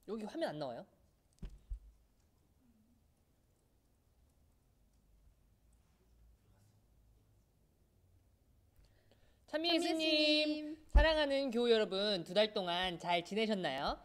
여기 화면 안 나와요? 찬미 찬미 예수님, 예수님. 사랑하는 교우 여러분, 두 달 동안 잘 지내셨나요?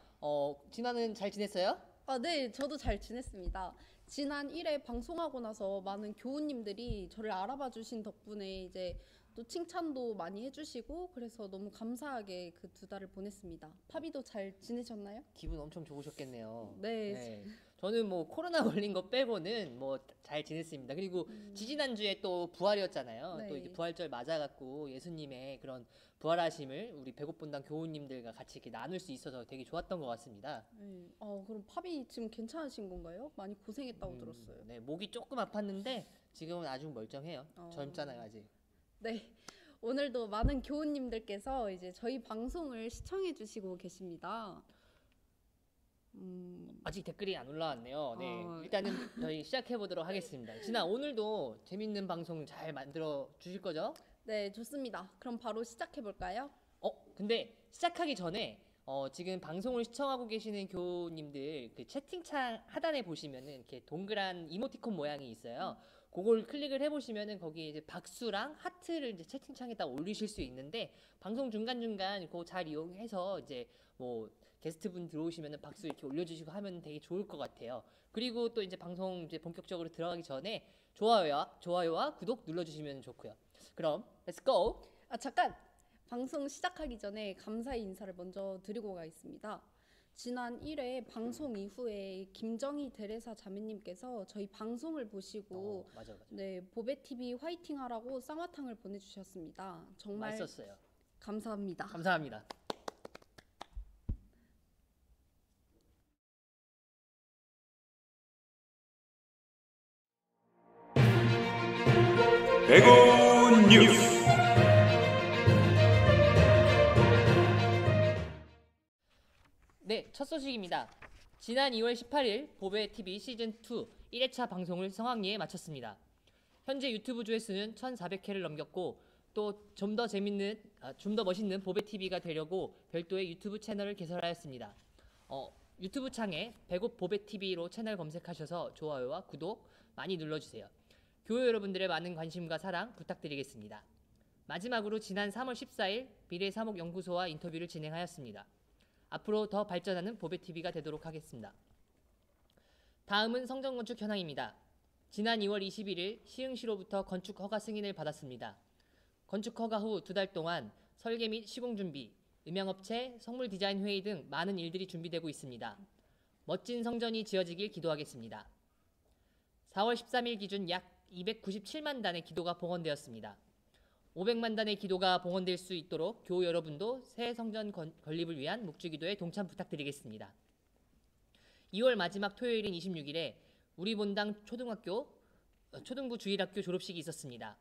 진화는 잘 지냈어요? 네, 저도 잘 지냈습니다. 지난 1회 방송하고 나서 많은 교우님들이 저를 알아봐 주신 덕분에 이제 또 칭찬도 많이 해주시고 그래서 너무 감사하게 그 두 달을 보냈습니다. 파비도 잘 지내셨나요? 기분 엄청 좋으셨겠네요. 네. 네. 저는 뭐 코로나 걸린 거 빼고는 뭐 잘 지냈습니다. 그리고 지지난주에 또 부활이었잖아요. 또 이제 네. 부활절 맞아갖고 예수님의 그런 부활하심을 우리 배고픈당 교우님들과 같이 이렇게 나눌 수 있어서 되게 좋았던 것 같습니다. 네. 그럼 파비 지금 괜찮으신 건가요? 많이 고생했다고 들었어요. 네, 목이 조금 아팠는데 지금은 아주 멀쩡해요. 어. 젊잖아요, 아직. 네. 오늘도 많은 교우님들께서 이제 저희 방송을 시청해 주시고 계십니다. 아직 댓글이 안 올라왔네요. 네, 어. 일단은 저희 시작해 보도록 하겠습니다. 진아, 오늘도 재밌는 방송 잘 만들어 주실 거죠? 네, 좋습니다. 그럼 바로 시작해 볼까요? 근데 시작하기 전에 지금 방송을 시청하고 계시는 교우님들 그 채팅창 하단에 보시면은 이렇게 동그란 이모티콘 모양이 있어요. 그걸 클릭을 해보시면은 거기 이제 박수랑 하트를 이제 채팅창에다 올리실 수 있는데 방송 중간중간 그거 잘 이용해서 이제 뭐 게스트분 들어오시면은 박수 이렇게 올려주시고 하면 되게 좋을 것 같아요. 그리고 또 이제 방송 이제 본격적으로 들어가기 전에 좋아요와 구독 눌러주시면 좋고요. 그럼 Let's go! 잠깐! 방송 시작하기 전에 감사의 인사를 먼저 드리고 가겠습니다. 지난 1회 방송 이후에 김정희 대레사 자매님께서 저희 방송을 보시고 맞아. 네, 보배TV 화이팅 하라고 쌍화탕을 보내주셨습니다. 정말 맛있었어요. 감사합니다. 감사합니다. 배구 뉴스. 네, 첫 소식입니다. 지난 2월 18일 보배TV 시즌2 1회차 방송을 성황리에 마쳤습니다. 현재 유튜브 조회수는 1,400회를 넘겼고 또 좀 더 멋있는 보배TV가 되려고 별도의 유튜브 채널을 개설하였습니다. 유튜브 창에 배고 보배TV로 채널 검색하셔서 좋아요와 구독 많이 눌러주세요. 교회 여러분들의 많은 관심과 사랑 부탁드리겠습니다. 마지막으로 지난 3월 14일 미래사목연구소와 인터뷰를 진행하였습니다. 앞으로 더 발전하는 보배TV가 되도록 하겠습니다. 다음은 성전건축 현황입니다. 지난 2월 21일 시흥시로부터 건축 허가 승인을 받았습니다. 건축 허가 후 두 달 동안 설계 및 시공 준비, 음향업체, 성물 디자인 회의 등 많은 일들이 준비되고 있습니다. 멋진 성전이 지어지길 기도하겠습니다. 4월 13일 기준 약 297만 단의 기도가 봉헌되었습니다. 500만 단의 기도가 봉헌될 수 있도록 교우 여러분도 새 성전 건립을 위한 묵주기도에 동참 부탁드리겠습니다. 2월 마지막 토요일인 26일에 우리 본당 초등부 주일학교 졸업식이 있었습니다.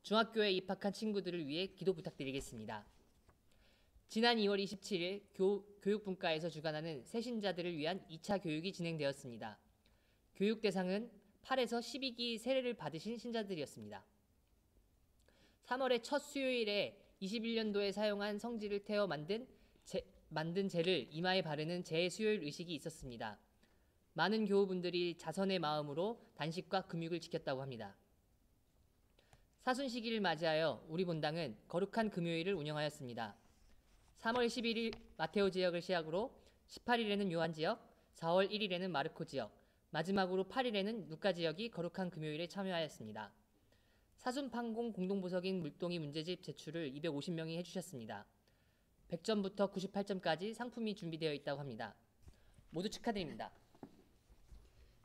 중학교에 입학한 친구들을 위해 기도 부탁드리겠습니다. 지난 2월 27일 교육분과에서 주관하는 새신자들을 위한 2차 교육이 진행되었습니다. 교육 대상은 8에서 12기 세례를 받으신 신자들이었습니다. 3월의 첫 수요일에 21년도에 사용한 성지를 태워 만든 재를 이마에 바르는 재수요일 의식이 있었습니다. 많은 교우분들이 자선의 마음으로 단식과 금육을 지켰다고 합니다. 사순시기를 맞이하여 우리 본당은 거룩한 금요일을 운영하였습니다. 3월 11일 마테오 지역을 시작으로 18일에는 요한 지역, 4월 1일에는 마르코 지역, 마지막으로 8일에는 루카 지역이 거룩한 금요일에 참여하였습니다. 사순판공 공동보석인 물동이 문제집 제출을 250명이 해주셨습니다. 100점부터 98점까지 상품이 준비되어 있다고 합니다. 모두 축하드립니다.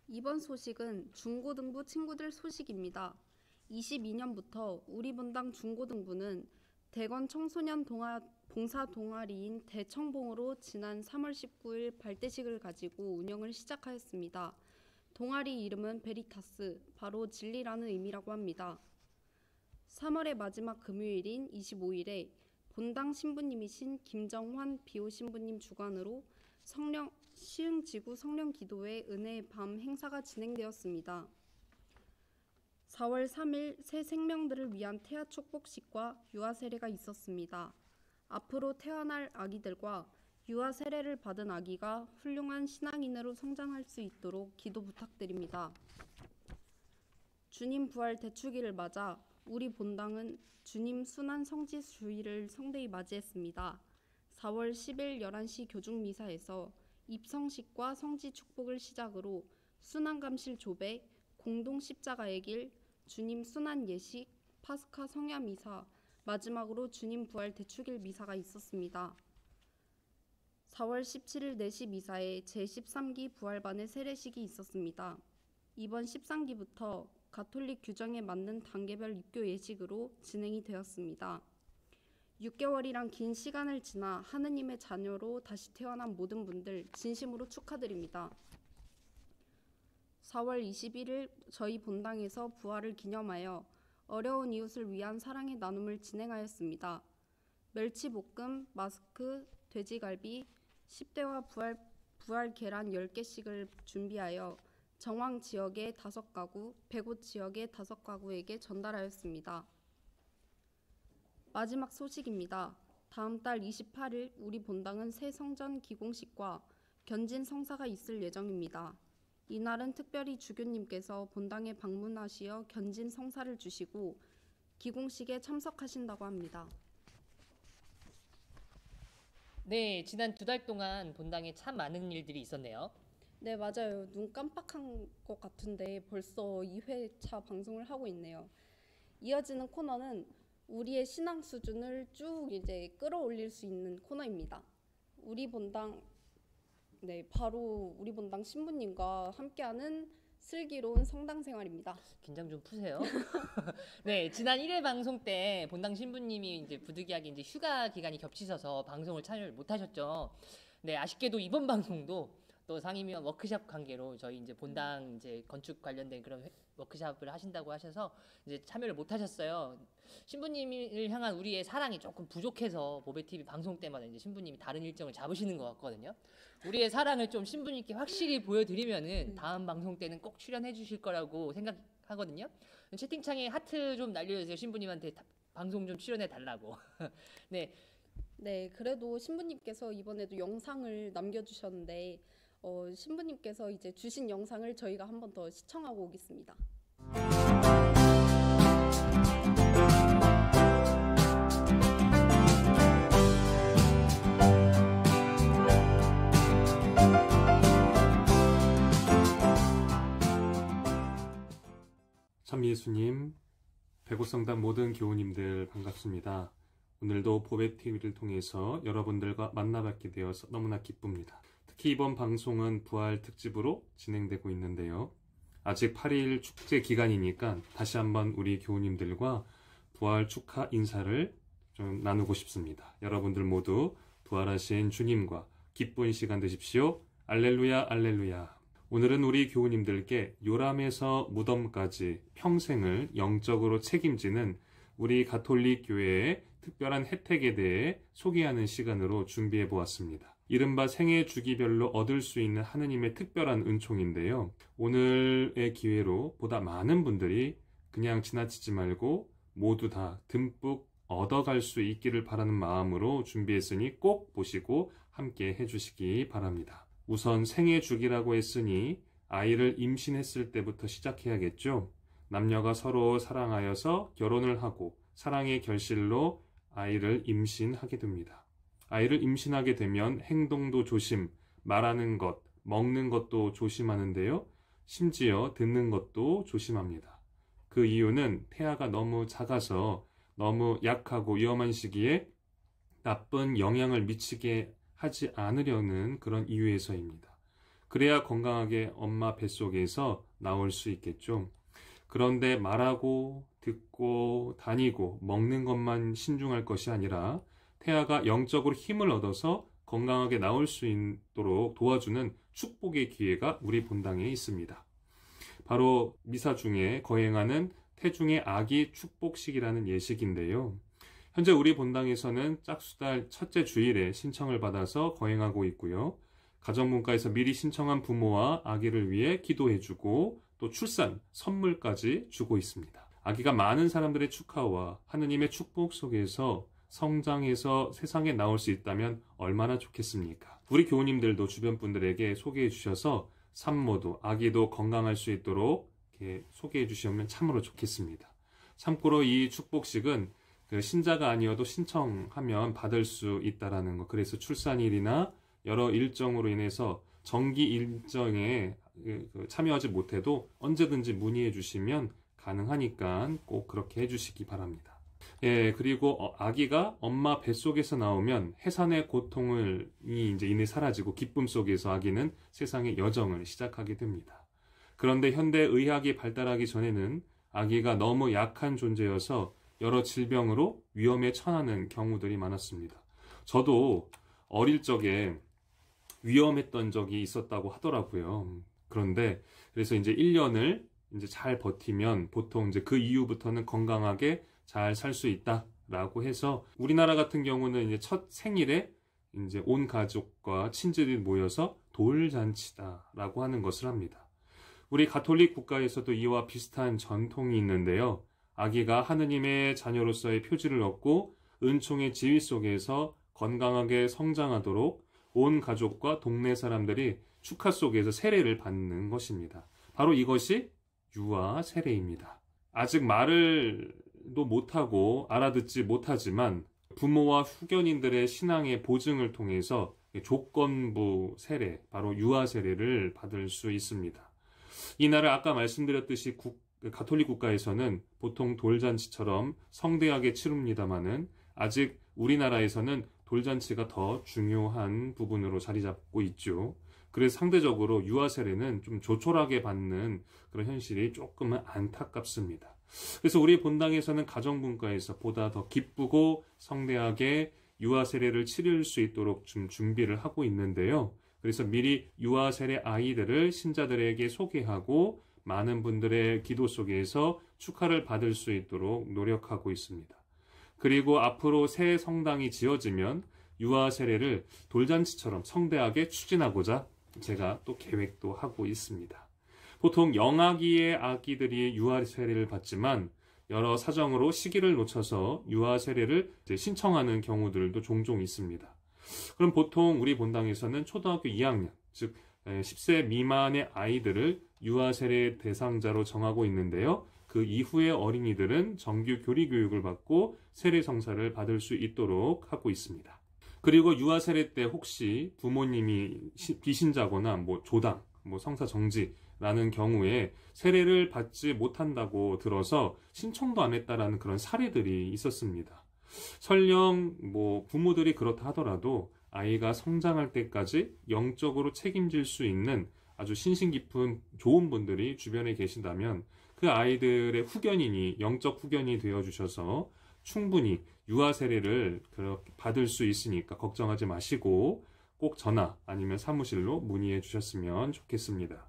이번 소식은 중고등부 친구들 소식입니다. 22년부터 우리 본당 중고등부는 대건 청소년 봉사 동아리인 대청봉으로 지난 3월 19일 발대식을 가지고 운영을 시작하였습니다. 동아리 이름은 베리타스, 바로 진리라는 의미라고 합니다. 3월의 마지막 금요일인 25일에 본당 신부님이신 김정환 비호 신부님 주관으로 시흥지구 성령기도회 은혜의 밤 행사가 진행되었습니다. 4월 3일 새 생명들을 위한 태아 축복식과 유아 세례가 있었습니다. 앞으로 태어날 아기들과 유아 세례를 받은 아기가 훌륭한 신앙인으로 성장할 수 있도록 기도 부탁드립니다. 주님 부활 대축일을 맞아 우리 본당은 주님 순환 성지 주일을 성대히 맞이했습니다. 4월 10일 11시 교중 미사에서 입성식과 성지 축복을 시작으로 순환감실 조배, 공동 십자가의 길, 주님 순환 예식, 파스카 성야 미사, 마지막으로 주님 부활 대축일 미사가 있었습니다. 4월 17일 4시 미사에 제13기 부활반의 세례식이 있었습니다. 이번 13기부터 가톨릭 규정에 맞는 단계별 입교 예식으로 진행이 되었습니다. 6개월이란 긴 시간을 지나 하느님의 자녀로 다시 태어난 모든 분들 진심으로 축하드립니다. 4월 21일 저희 본당에서 부활을 기념하여 어려운 이웃을 위한 사랑의 나눔을 진행하였습니다. 멸치볶음, 마스크, 돼지갈비, 10대와 부활 계란 10개씩을 준비하여 정왕 지역의 5가구, 백옷 지역의 5가구에게 전달하였습니다. 마지막 소식입니다. 다음 달 28일 우리 본당은 새 성전 기공식과 견진 성사가 있을 예정입니다. 이날은 특별히 주교님께서 본당에 방문하시어 견진 성사를 주시고 기공식에 참석하신다고 합니다. 네, 지난 2달 동안 본당에 참 많은 일들이 있었네요. 네, 맞아요. 눈 깜빡한 것 같은데 벌써 2회차 방송을 하고 있네요. 이어지는 코너는 우리의 신앙 수준을 쭉 이제 끌어올릴 수 있는 코너입니다. 우리 본당, 바로 우리 본당 신부님과 함께하는 슬기로운 성당 생활입니다. 긴장 좀 푸세요. 네, 지난 1회 방송 때 본당 신부님이 이제 부득이하게 이제 휴가 기간이 겹치셔서 방송을 참여를 못 하셨죠. 네, 아쉽게도 이번 방송도 또 상임위원 워크숍 관계로 저희 이제 본당 이제 건축 관련된 그런 워크숍을 하신다고 하셔서 이제 참여를 못 하셨어요. 신부님을 향한 우리의 사랑이 조금 부족해서 보배TV 방송 때마다 이제 신부님이 다른 일정을 잡으시는 것 같거든요. 우리의 사랑을 좀 신부님께 확실히 보여드리면은 다음 방송 때는 꼭 출연해 주실 거라고 생각하거든요. 채팅창에 하트 좀 날려주세요. 신부님한테 방송 좀 출연해 달라고. 네. 네, 그래도 신부님께서 이번에도 영상을 남겨주셨는데 신부님께서 이제 주신 영상을 저희가 한 번 더 시청하고 오겠습니다. 참 예수님, 백오성당 모든 교우님들 반갑습니다. 오늘도 보배TV를 통해서 여러분들과 만나뵙게 되어서 너무나 기쁩니다. 특히 이번 방송은 부활 특집으로 진행되고 있는데요. 아직 8일 축제 기간이니까 다시 한번 우리 교우님들과 부활 축하 인사를 좀 나누고 싶습니다. 여러분들 모두 부활하신 주님과 기쁜 시간 되십시오. 알렐루야, 알렐루야. 오늘은 우리 교우님들께 요람에서 무덤까지 평생을 영적으로 책임지는 우리 가톨릭 교회의 특별한 혜택에 대해 소개하는 시간으로 준비해 보았습니다. 이른바 생애 주기별로 얻을 수 있는 하느님의 특별한 은총인데요. 오늘의 기회로 보다 많은 분들이 그냥 지나치지 말고 모두 다 듬뿍 얻어갈 수 있기를 바라는 마음으로 준비했으니 꼭 보시고 함께 해주시기 바랍니다. 우선 생애 주기라고 했으니 아이를 임신했을 때부터 시작해야겠죠. 남녀가 서로 사랑하여서 결혼을 하고 사랑의 결실로 아이를 임신하게 됩니다. 아이를 임신하게 되면 행동도 조심, 말하는 것, 먹는 것도 조심하는데요. 심지어 듣는 것도 조심합니다. 그 이유는 태아가 너무 작아서 너무 약하고 위험한 시기에 나쁜 영향을 미치게 하지 않으려는 그런 이유에서입니다. 그래야 건강하게 엄마 뱃속에서 나올 수 있겠죠. 그런데 말하고 듣고 다니고 먹는 것만 신중할 것이 아니라 태아가 영적으로 힘을 얻어서 건강하게 나올 수 있도록 도와주는 축복의 기회가 우리 본당에 있습니다. 바로 미사 중에 거행하는 태중의 아기 축복식이라는 예식인데요. 현재 우리 본당에서는 짝수달 첫째 주일에 신청을 받아서 거행하고 있고요. 가정문과에서 미리 신청한 부모와 아기를 위해 기도해주고 또 출산 선물까지 주고 있습니다. 아기가 많은 사람들의 축하와 하느님의 축복 속에서 성장해서 세상에 나올 수 있다면 얼마나 좋겠습니까? 우리 교우님들도 주변 분들에게 소개해 주셔서 산모도 아기도 건강할 수 있도록 이렇게 소개해 주시면 참으로 좋겠습니다. 참고로 이 축복식은 그 신자가 아니어도 신청하면 받을 수 있다라는 거. 그래서 출산일이나 여러 일정으로 인해서 정기 일정에 참여하지 못해도 언제든지 문의해 주시면 가능하니까 꼭 그렇게 해주시기 바랍니다. 예, 그리고 아기가 엄마 뱃속에서 나오면 해산의 고통을 이제 이내 사라지고 기쁨 속에서 아기는 세상의 여정을 시작하게 됩니다. 그런데 현대 의학이 발달하기 전에는 아기가 너무 약한 존재여서 여러 질병으로 위험에 처하는 경우들이 많았습니다. 저도 어릴 적에 위험했던 적이 있었다고 하더라고요. 그런데 그래서 이제 1년을 이제 잘 버티면 보통 이제 그 이후부터는 건강하게 잘 살 수 있다라고 해서 우리나라 같은 경우는 이제 첫 생일에 이제 온 가족과 친지들이 모여서 돌잔치다라고 하는 것을 합니다. 우리 가톨릭 국가에서도 이와 비슷한 전통이 있는데요. 아기가 하느님의 자녀로서의 표지를 얻고 은총의 지위 속에서 건강하게 성장하도록 온 가족과 동네 사람들이 축하 속에서 세례를 받는 것입니다. 바로 이것이 유아 세례입니다. 아직 말을도 못하고 알아듣지 못하지만 부모와 후견인들의 신앙의 보증을 통해서 조건부 세례, 바로 유아 세례를 받을 수 있습니다. 이날을 아까 말씀드렸듯이 가톨릭 국가에서는 보통 돌잔치처럼 성대하게 치릅니다마는 아직 우리나라에서는 돌잔치가 더 중요한 부분으로 자리 잡고 있죠. 그래서 상대적으로 유아 세례는 좀 조촐하게 받는 그런 현실이 조금은 안타깝습니다. 그래서 우리 본당에서는 가정분과에서 보다 더 기쁘고 성대하게 유아 세례를 치를 수 있도록 좀 준비를 하고 있는데요. 그래서 미리 유아 세례 아이들을 신자들에게 소개하고 많은 분들의 기도 속에서 축하를 받을 수 있도록 노력하고 있습니다. 그리고 앞으로 새 성당이 지어지면 유아 세례를 돌잔치처럼 성대하게 추진하고자 제가 또 계획도 하고 있습니다. 보통 영아기의 아기들이 유아 세례를 받지만 여러 사정으로 시기를 놓쳐서 유아 세례를 신청하는 경우들도 종종 있습니다. 그럼 보통 우리 본당에서는 초등학교 2학년, 즉 10세 미만의 아이들을 유아 세례 대상자로 정하고 있는데요. 그 이후의 어린이들은 정규 교리 교육을 받고 세례 성사를 받을 수 있도록 하고 있습니다. 그리고 유아 세례 때 혹시 부모님이 비신자거나 조당, 성사 정지라는 경우에 세례를 받지 못한다고 들어서 신청도 안 했다라는 그런 사례들이 있었습니다. 설령 부모들이 그렇다 하더라도 아이가 성장할 때까지 영적으로 책임질 수 있는 아주 신신 깊은 좋은 분들이 주변에 계신다면 그 아이들의 후견인이 영적 후견이 되어주셔서 충분히 유아 세례를 그렇게 받을 수 있으니까 걱정하지 마시고 꼭 전화 아니면 사무실로 문의해 주셨으면 좋겠습니다.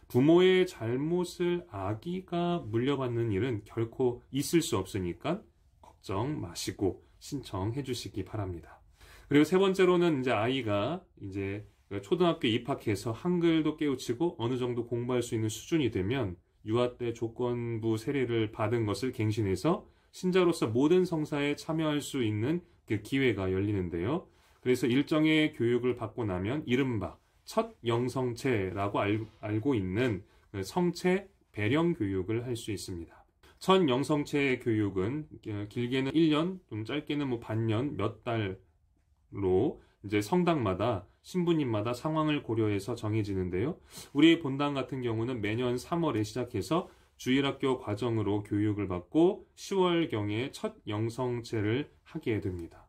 부모의 잘못을 아기가 물려받는 일은 결코 있을 수 없으니까 걱정 마시고 신청해 주시기 바랍니다. 그리고 세 번째로는 이제 아이가 이제 초등학교 입학해서 한글도 깨우치고 어느 정도 공부할 수 있는 수준이 되면 유아 때 조건부 세례를 받은 것을 갱신해서 신자로서 모든 성사에 참여할 수 있는 그 기회가 열리는데요. 그래서 일정의 교육을 받고 나면 이른바 첫 영성체라고 알고 있는 성체 배령 교육을 할 수 있습니다. 첫 영성체 교육은 길게는 1년, 좀 짧게는 반년, 몇 달로 이제 성당마다 신부님마다 상황을 고려해서 정해지는데요. 우리 본당 같은 경우는 매년 3월에 시작해서 주일학교 과정으로 교육을 받고 10월경에 첫 영성체를 하게 됩니다.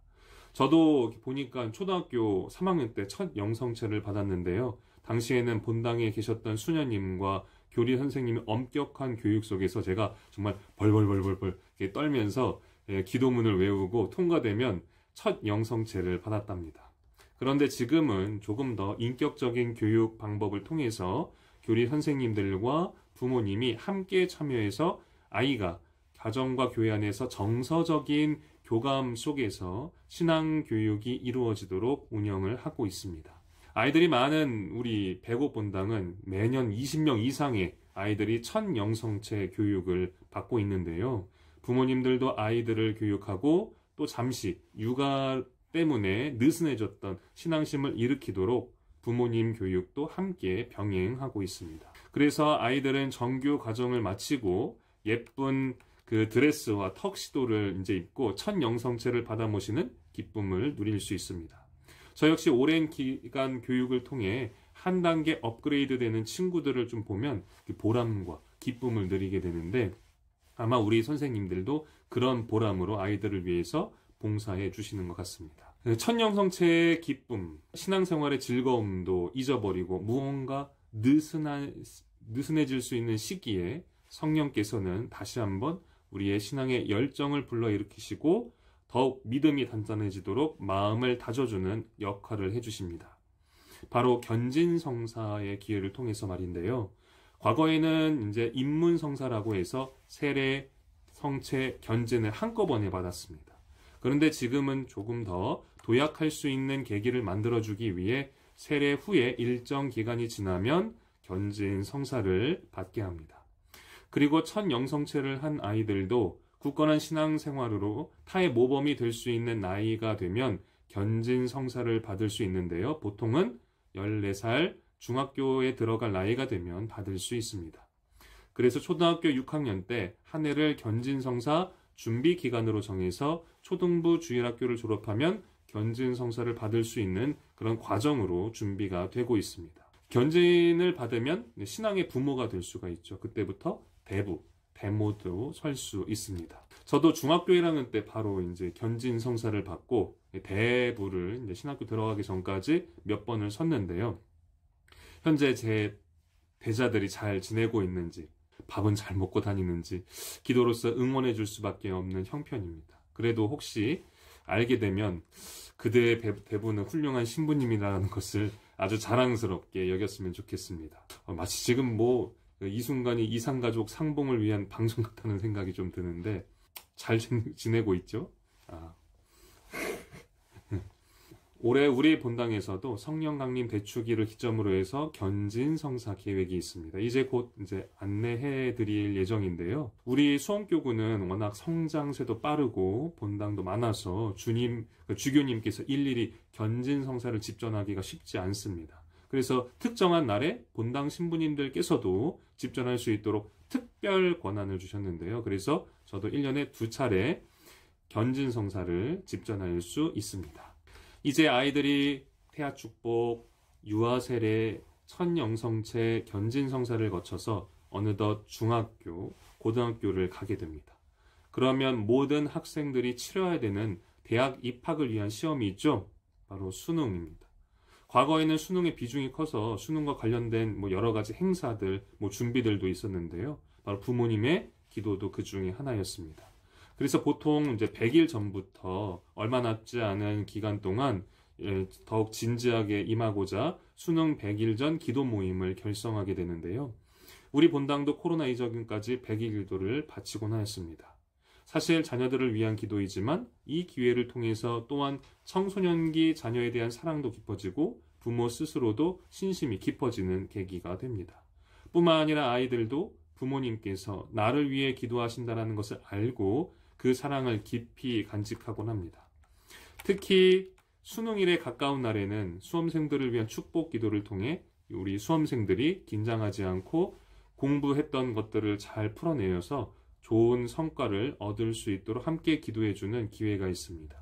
저도 보니까 초등학교 3학년 때 첫 영성체를 받았는데요. 당시에는 본당에 계셨던 수녀님과 교리 선생님의 엄격한 교육 속에서 제가 정말 벌벌벌벌 떨면서 기도문을 외우고 통과되면 첫 영성체를 받았답니다. 그런데 지금은 조금 더 인격적인 교육 방법을 통해서 교리 선생님들과 부모님이 함께 참여해서 아이가 가정과 교회 안에서 정서적인 교감 속에서 신앙 교육이 이루어지도록 운영을 하고 있습니다. 아이들이 많은 우리 백오 본당은 매년 20명 이상의 아이들이 첫 영성체 교육을 받고 있는데요. 부모님들도 아이들을 교육하고 또 잠시 육아 때문에 느슨해졌던 신앙심을 일으키도록 부모님 교육도 함께 병행하고 있습니다. 그래서 아이들은 정규 과정을 마치고 예쁜 그 드레스와 턱시도를 이제 입고 첫 영성체를 받아 모시는 기쁨을 누릴 수 있습니다. 저 역시 오랜 기간 교육을 통해 한 단계 업그레이드 되는 친구들을 좀 보면 보람과 기쁨을 누리게 되는데 아마 우리 선생님들도 그런 보람으로 아이들을 위해서 봉사해 주시는 것 같습니다. 첫 영성체의 기쁨, 신앙생활의 즐거움도 잊어버리고 무언가 느슨해질 수 있는 시기에 성령께서는 다시 한번 우리의 신앙의 열정을 불러일으키시고 더욱 믿음이 단단해지도록 마음을 다져주는 역할을 해주십니다. 바로 견진성사의 기회를 통해서 말인데요. 과거에는 이제 입문성사라고 해서 세례, 성체, 견진을 한꺼번에 받았습니다. 그런데 지금은 조금 더 도약할 수 있는 계기를 만들어주기 위해 세례 후에 일정 기간이 지나면 견진성사를 받게 합니다. 그리고 첫 영성체를 한 아이들도 굳건한 신앙생활으로 타의 모범이 될 수 있는 나이가 되면 견진성사를 받을 수 있는데요. 보통은 14살 중학교에 들어갈 나이가 되면 받을 수 있습니다. 그래서 초등학교 6학년 때 한 해를 견진성사 준비 기간으로 정해서 초등부 주일학교를 졸업하면 견진성사를 받을 수 있는 그런 과정으로 준비가 되고 있습니다. 견진을 받으면 신앙의 부모가 될 수가 있죠. 그때부터 대부, 대모도 설 수 있습니다. 저도 중학교 1학년 때 바로 이제 견진성사를 받고 대부를 이제 신학교 들어가기 전까지 몇 번을 섰는데요. 현재 제 대자들이 잘 지내고 있는지, 밥은 잘 먹고 다니는지 기도로서 응원해 줄 수밖에 없는 형편입니다. 그래도 혹시 알게 되면 그대의 대부는 훌륭한 신부님이라는 것을 아주 자랑스럽게 여겼으면 좋겠습니다. 마치 지금 이 순간이 이산가족 상봉을 위한 방송 같다는 생각이 좀 드는데 잘 지내고 있죠? 올해 우리 본당에서도 성령 강림 대축일을 기점으로 해서 견진성사 계획이 있습니다. 이제 곧 안내해 드릴 예정인데요. 우리 수원교구는 워낙 성장세도 빠르고 본당도 많아서 주교님께서 일일이 견진성사를 집전하기가 쉽지 않습니다. 그래서 특정한 날에 본당 신부님들께서도 집전할 수 있도록 특별 권한을 주셨는데요. 그래서 저도 1년에 2차례 견진성사를 집전할 수 있습니다. 이제 아이들이 태아축복, 유아세례, 천영성체, 견진성사를 거쳐서 어느덧 중학교, 고등학교를 가게 됩니다. 그러면 모든 학생들이 치러야 되는 대학 입학을 위한 시험이 있죠. 바로 수능입니다. 과거에는 수능의 비중이 커서 수능과 관련된 여러 가지 행사들, 준비들도 있었는데요. 바로 부모님의 기도도 그 중에 하나였습니다. 그래서 보통 100일 전부터 얼마 남지 않은 기간 동안 더욱 진지하게 임하고자 수능 100일 전 기도 모임을 결성하게 되는데요. 우리 본당도 코로나 이전까지 100일 기도를 바치곤 하였습니다. 사실 자녀들을 위한 기도이지만 이 기회를 통해서 또한 청소년기 자녀에 대한 사랑도 깊어지고 부모 스스로도 신심이 깊어지는 계기가 됩니다. 뿐만 아니라 아이들도 부모님께서 나를 위해 기도하신다는 것을 알고 그 사랑을 깊이 간직하곤 합니다. 특히 수능일에 가까운 날에는 수험생들을 위한 축복 기도를 통해 우리 수험생들이 긴장하지 않고 공부했던 것들을 잘 풀어내어서 좋은 성과를 얻을 수 있도록 함께 기도해주는 기회가 있습니다.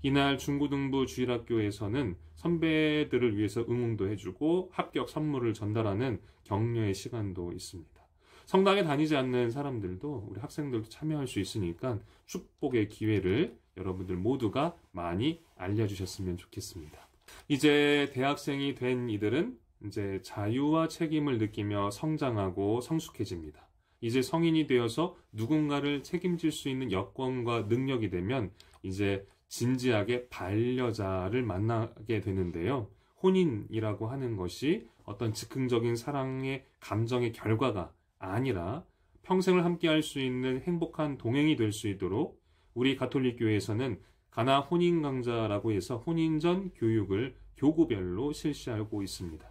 이날 중고등부 주일학교에서는 선배들을 위해서 응원도 해주고 합격 선물을 전달하는 격려의 시간도 있습니다. 성당에 다니지 않는 사람들도 우리 학생들도 참여할 수 있으니까 축복의 기회를 여러분들 모두가 많이 알려주셨으면 좋겠습니다. 이제 대학생이 된 이들은 이제 자유와 책임을 느끼며 성장하고 성숙해집니다. 이제 성인이 되어서 누군가를 책임질 수 있는 여건과 능력이 되면 이제 진지하게 반려자를 만나게 되는데요. 혼인이라고 하는 것이 어떤 즉흥적인 사랑의 감정의 결과가 아니라 평생을 함께할 수 있는 행복한 동행이 될 수 있도록 우리 가톨릭 교회에서는 가나 혼인 강좌라고 해서 혼인 전 교육을 교구별로 실시하고 있습니다.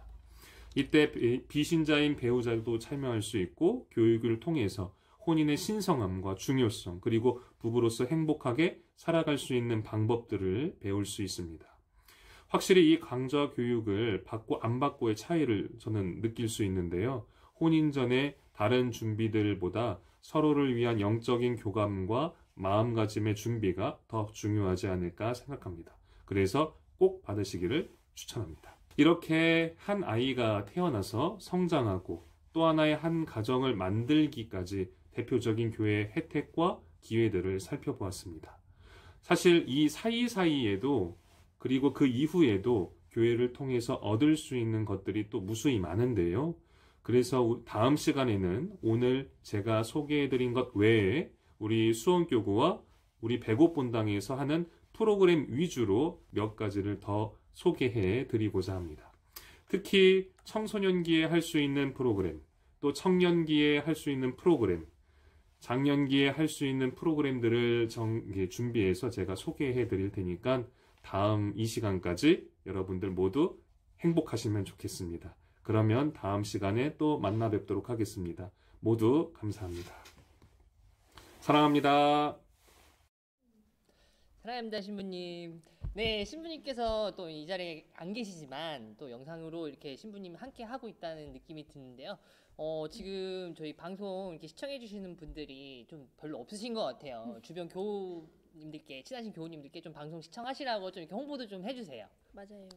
이때 비신자인 배우자도 참여할 수 있고 교육을 통해서 혼인의 신성함과 중요성, 그리고 부부로서 행복하게 살아갈 수 있는 방법들을 배울 수 있습니다. 확실히 이 강좌 교육을 받고 안 받고의 차이를 저는 느낄 수 있는데요. 혼인 전에 다른 준비들보다 서로를 위한 영적인 교감과 마음가짐의 준비가 더 중요하지 않을까 생각합니다. 그래서 꼭 받으시기를 추천합니다. 이렇게 한 아이가 태어나서 성장하고 또 하나의 한 가정을 만들기까지 대표적인 교회의 혜택과 기회들을 살펴보았습니다. 사실 이 사이사이에도 그리고 그 이후에도 교회를 통해서 얻을 수 있는 것들이 또 무수히 많은데요. 그래서 다음 시간에는 오늘 제가 소개해드린 것 외에 우리 수원교구와 우리 백옥본당에서 하는 프로그램 위주로 몇 가지를 더 소개해 드리고자 합니다. 특히 청소년기에 할 수 있는 프로그램, 또 청년기에 할 수 있는 프로그램, 장년기에 할 수 있는 프로그램들을 준비해서 제가 소개해 드릴 테니까 다음 이 시간까지 여러분들 모두 행복하시면 좋겠습니다. 그러면 다음 시간에 또 만나 뵙도록 하겠습니다. 모두 감사합니다. 사랑합니다. 사랑합니다, 신부님. 네, 신부님께서 또 이 자리에 안 계시지만 또 영상으로 이렇게 신부님 함께 하고 있다는 느낌이 드는데요. 지금 저희 방송 이렇게 시청해 주시는 분들이 좀 별로 없으신 것 같아요. 주변 교우님들께, 친하신 교우님들께 좀 방송 시청하시라고 좀 이렇게 홍보도 좀 해주세요. 맞아요.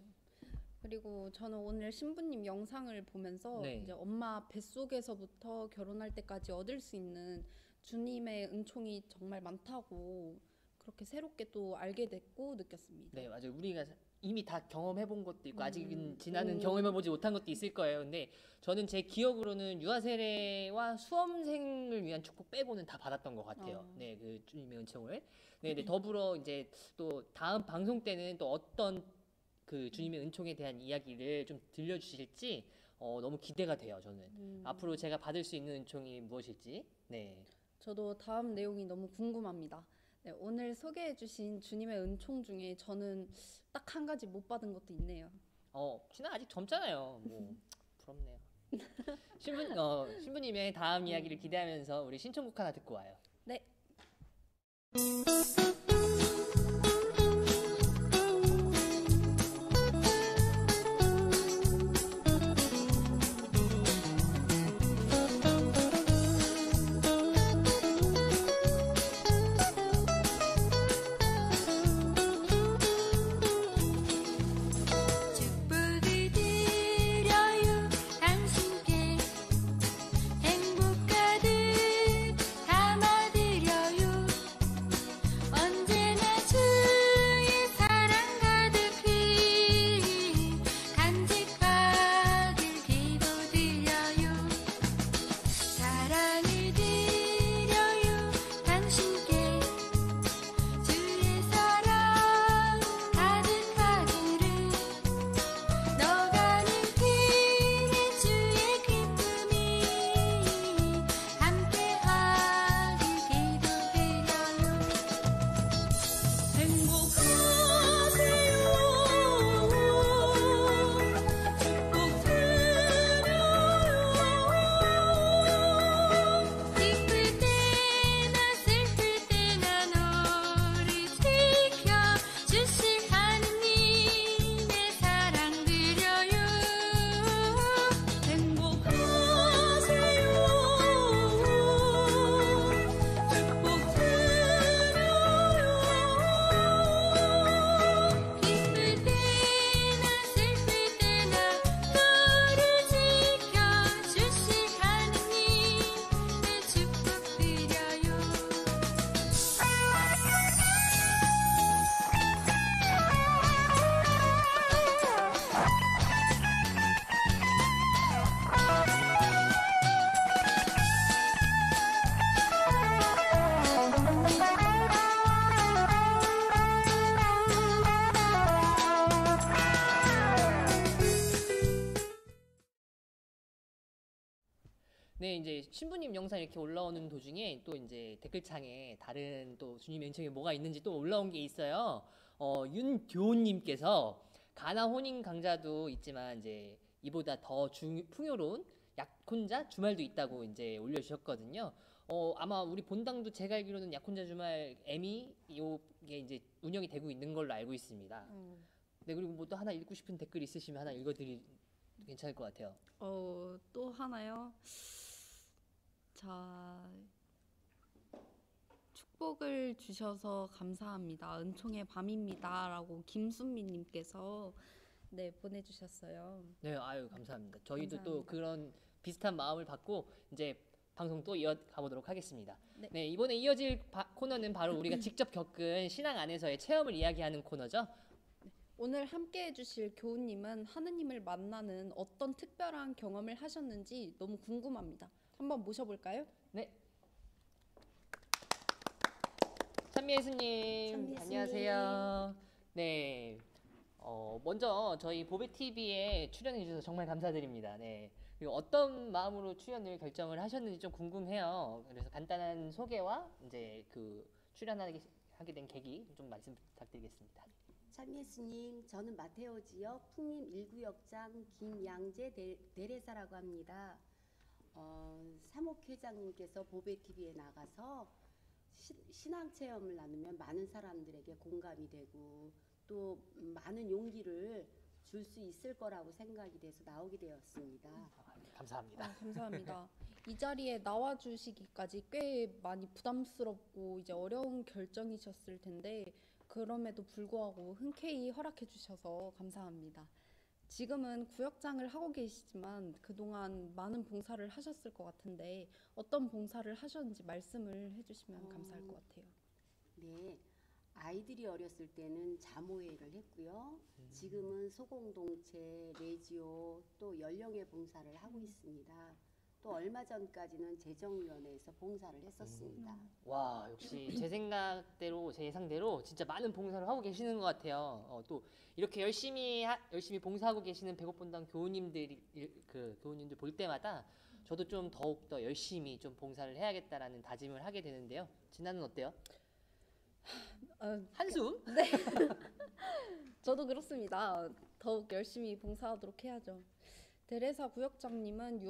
그리고 저는 오늘 신부님 영상을 보면서 네. 이제 엄마 뱃속에서부터 결혼할 때까지 얻을 수 있는 주님의 은총이 정말 많다고 그렇게 새롭게 또 알게 됐고 느꼈습니다. 네, 맞아요. 우리가 이미 다 경험해 본 것도 있고 아직은 지나는 오. 경험해 보지 못한 것도 있을 거예요. 근데 저는 제 기억으로는 유아 세례와 수험생을 위한 축복 빼고는 다 받았던 것 같아요. 네, 그 주님의 은총을. 네, 네, 더불어 이제 또 다음 방송 때는 또 어떤 그 주님의 은총에 대한 이야기를 좀 들려주실지 너무 기대가 돼요. 저는 앞으로 제가 받을 수 있는 은총이 무엇일지. 네. 저도 다음 내용이 너무 궁금합니다. 네, 오늘 소개해주신 주님의 은총 중에 저는 딱 한 가지 못 받은 것도 있네요. 신아 아직 젊잖아요. 뭐 부럽네요. 신부님의 다음 이야기를 기대하면서 우리 신청곡 하나 듣고 와요. 네. 축복을 드려요 당신께 행복 가득 담아드려요 언제나 주의 사랑 가득히 간직하길 기도드려요 사랑을 드려요 당신께 주의 사랑 가득하기를 너가는 길에 주의 기쁨이 함께하길 기도드려요 기쁠 때나 슬플 때나 너를 지켜주실 하느님의 사랑 드려요 기쁠 때나 슬플 때나 너를 지켜주실 하느님의 축복 드려요 네, 이제 신부님 영상 이렇게 올라오는 도중에 또 이제 댓글창에 다른 또 주님의 은총이 뭐가 있는지 또 올라온 게 있어요. 윤교훈님께서 가나 혼인 강좌도 있지만 이제 이보다 더 풍요로운 약혼자 주말도 있다고 이제 올려주셨거든요. 아마 우리 본당도 제가 알기로는 약혼자 주말 M이 요게 이제 운영이 되고 있는 걸로 알고 있습니다. 네, 그리고 뭐 또 하나 읽고 싶은 댓글 있으시면 하나 읽어드리 괜찮을 것 같아요. 또 하나요? 자, 축복을 주셔서 감사합니다. 은총의 밤입니다라고 김순미님께서 네 보내주셨어요. 네, 아유 감사합니다. 저희도 또 감사합니다. 그런 비슷한 마음을 받고 이제 방송 또 이어가 보도록 하겠습니다. 네. 네, 이번에 이어질 코너는 바로 우리가 직접 겪은 신앙 안에서의 체험을 이야기하는 코너죠. 오늘 함께 해주실 교우님은 하느님을 만나는 어떤 특별한 경험을 하셨는지 너무 궁금합니다. 한번 모셔볼까요? 네. 찬미 예수님, 찬미 예수님. 안녕하세요. 네. 먼저 저희 보배 TV에 출연해 주셔서 정말 감사드립니다. 네. 그리고 어떤 마음으로 출연을 결정을 하셨는지 좀 궁금해요. 그래서 간단한 소개와 이제 그 출연하게 된 계기 좀 말씀 부탁드리겠습니다. 참 예수님, 저는 마테오 지역 풍림 1구역장 김양재 대레사라고 합니다. 사목회장님께서 보배TV에 나가서 신앙 체험을 나누면 많은 사람들에게 공감이 되고 또 많은 용기를 줄 수 있을 거라고 생각이 돼서 나오게 되었습니다. 감사합니다. 감사합니다. 이 자리에 나와주시기까지 꽤 많이 부담스럽고 이제 어려운 결정이셨을 텐데 그럼에도 불구하고 흔쾌히 허락해 주셔서 감사합니다. 지금은 구역장을 하고 계시지만 그동안 많은 봉사를 하셨을 것 같은데 어떤 봉사를 하셨는지 말씀을 해주시면 감사할 것 같아요. 네, 아이들이 어렸을 때는 자모회를 했고요. 지금은 소공동체, 레지오, 또 연령의 봉사를 하고 있습니다. 또 얼마 전까지는 재정위원회에서 봉사를 했었습니다. 와, 역시 제 생각대로 제 예상대로 진짜 많은 봉사를 하고 계시는 것 같아요. 또 이렇게 열심히 봉사하고 계시는 백옥본당 교우님들 볼 때마다 저도 좀 더욱 더 열심히 좀 봉사를 해야겠다라는 다짐을 하게 되는데요. 진아는 어때요? 한숨? 저도 그렇습니다. 더욱 열심히 봉사하도록 해야죠. 대레사 구역장님은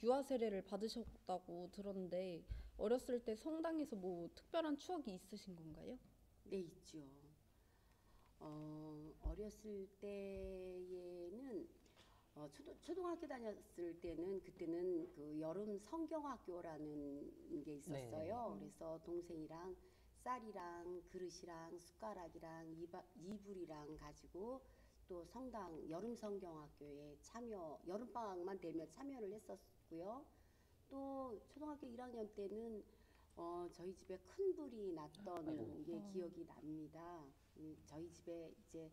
유아 세례를 받으셨다고 들었는데 어렸을 때 성당에서 뭐 특별한 추억이 있으신 건가요? 네, 있죠. 어렸을 때에는 초등학교 다녔을 때는 그때는 그 여름 성경학교라는 게 있었어요. 그래서 동생이랑 쌀이랑 그릇이랑 숟가락이랑 이불이랑 가지고 또 성당 여름 성경학교에 여름 방학만 되면 참여를 했었고요. 또 초등학교 1학년 때는 저희 집에 큰 불이 났던 게 기억이 납니다. 저희 집에 이제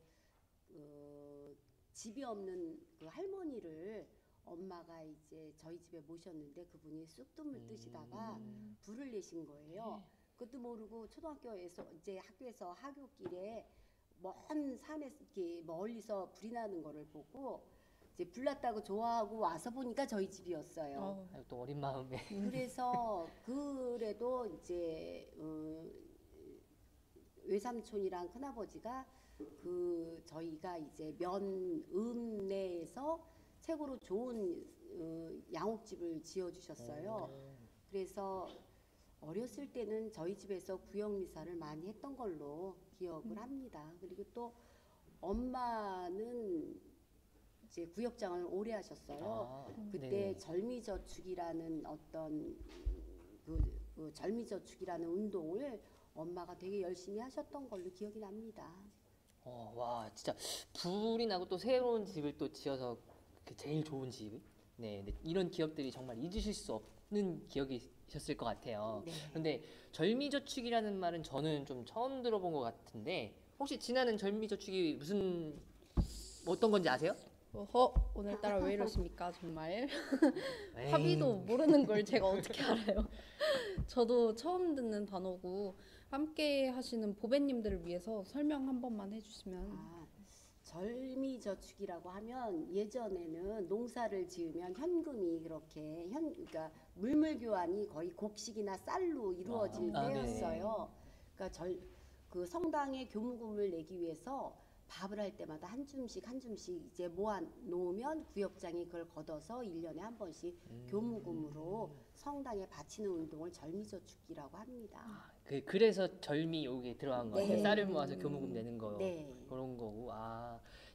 집이 없는 그 할머니를 엄마가 이제 저희 집에 모셨는데 그분이 쑥뜸을 뜨시다가 불을 내신 거예요. 그것도 모르고 초등학교에서 이제 학교에서 하굣길에 먼 산에서 이렇게 멀리서 불이 나는 거를 보고 이제 불 났다고 좋아하고 와서 보니까 저희 집이었어요. 아유, 또 어린 마음에. 그래서 그래도 이제 외삼촌이랑 큰아버지가 그 저희가 이제 면읍내에서 최고로 좋은 양옥집을 지어주셨어요. 그래서 어렸을 때는 저희 집에서 구역 미사를 많이 했던 걸로 기억을 합니다. 그리고 또 엄마는 이제 구역장을 오래 하셨어요. 그때 네. 절미저축이라는 어떤 그 절미저축이라는 운동을 엄마가 되게 열심히 하셨던 걸로 기억이 납니다. 와, 진짜 불이 나고 또 새로운 집을 또 지어서 그 제일 좋은 집. 네, 이런 기억들이 정말 잊으실 수 없는 기억이셨을 것 같아요. 네. 그런데 절미저축이라는 말은 저는 좀 처음 들어본 것 같은데 혹시 진아는 절미저축이 어떤 건지 아세요? 오늘따라 왜 이러십니까 정말. 에이. 합의도 모르는 걸 제가 어떻게 알아요. 저도 처음 듣는 단어고 함께 하시는 보배님들을 위해서 설명 한 번만 해주시면. 절미저축이라고 하면 예전에는 농사를 지으면 현금이 그렇게 그러니까 물물 교환이 거의 곡식이나 쌀로 이루어질 네. 때였어요. 그러니까 그 성당에 교무금을 내기 위해서 밥을 할 때마다 한 줌씩 한 줌씩 이제 모아 놓으면 구역장이 그걸 걷어서 1년에 한 번씩 교무금으로 성당에 바치는 운동을 절미저축기라고 합니다. 그래서 절미 여기 들어간 거 같아요. 네. 쌀을 모아서 교무금 내는 거 네. 그런 거고.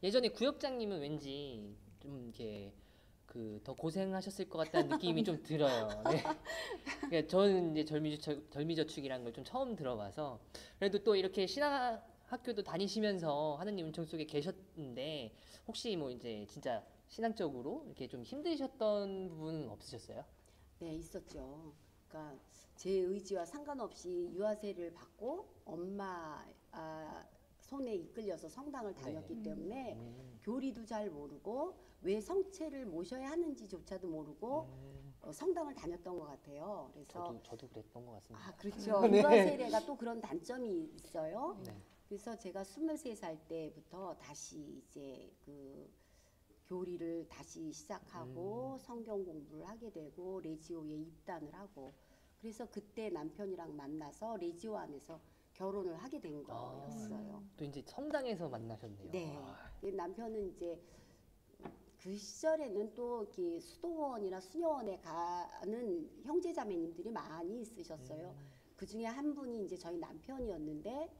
예전에 구역장님은 왠지 좀 이렇게 더 고생하셨을 것 같다는 느낌이 좀 들어요. 네. 그러니까 저는 이제 절미저축이라는 걸 좀 처음 들어봐서 그래도 또 이렇게 신학교도 다니시면서 하느님 은총 속에 계셨는데 혹시 뭐 이제 진짜 신앙적으로 이렇게 좀 힘드셨던 부분은 없으셨어요? 네, 있었죠. 그러니까 제 의지와 상관없이 유아세를 받고 엄마 손에 이끌려서 성당을 다녔기 네. 때문에 교리도 잘 모르고 왜 성체를 모셔야 하는지조차도 모르고 성당을 다녔던 것 같아요. 그래서 저도 그랬던 것 같습니다. 그렇죠. 네. 유아세례가 또 그런 단점이 있어요. 네. 그래서 제가 23살 때부터 다시 이제 그 교리를 다시 시작하고 성경 공부를 하게 되고 레지오에 입단을 하고 그래서 그때 남편이랑 만나서 레지오 안에서 결혼을 하게 된 거였어요. 또 이제 성당에서 만나셨네요. 네. 남편은 이제 그 시절에는 또 이렇게 수도원이나 수녀원에 가는 형제자매님들이 많이 있으셨어요. 그 중에 한 분이 이제 저희 남편이었는데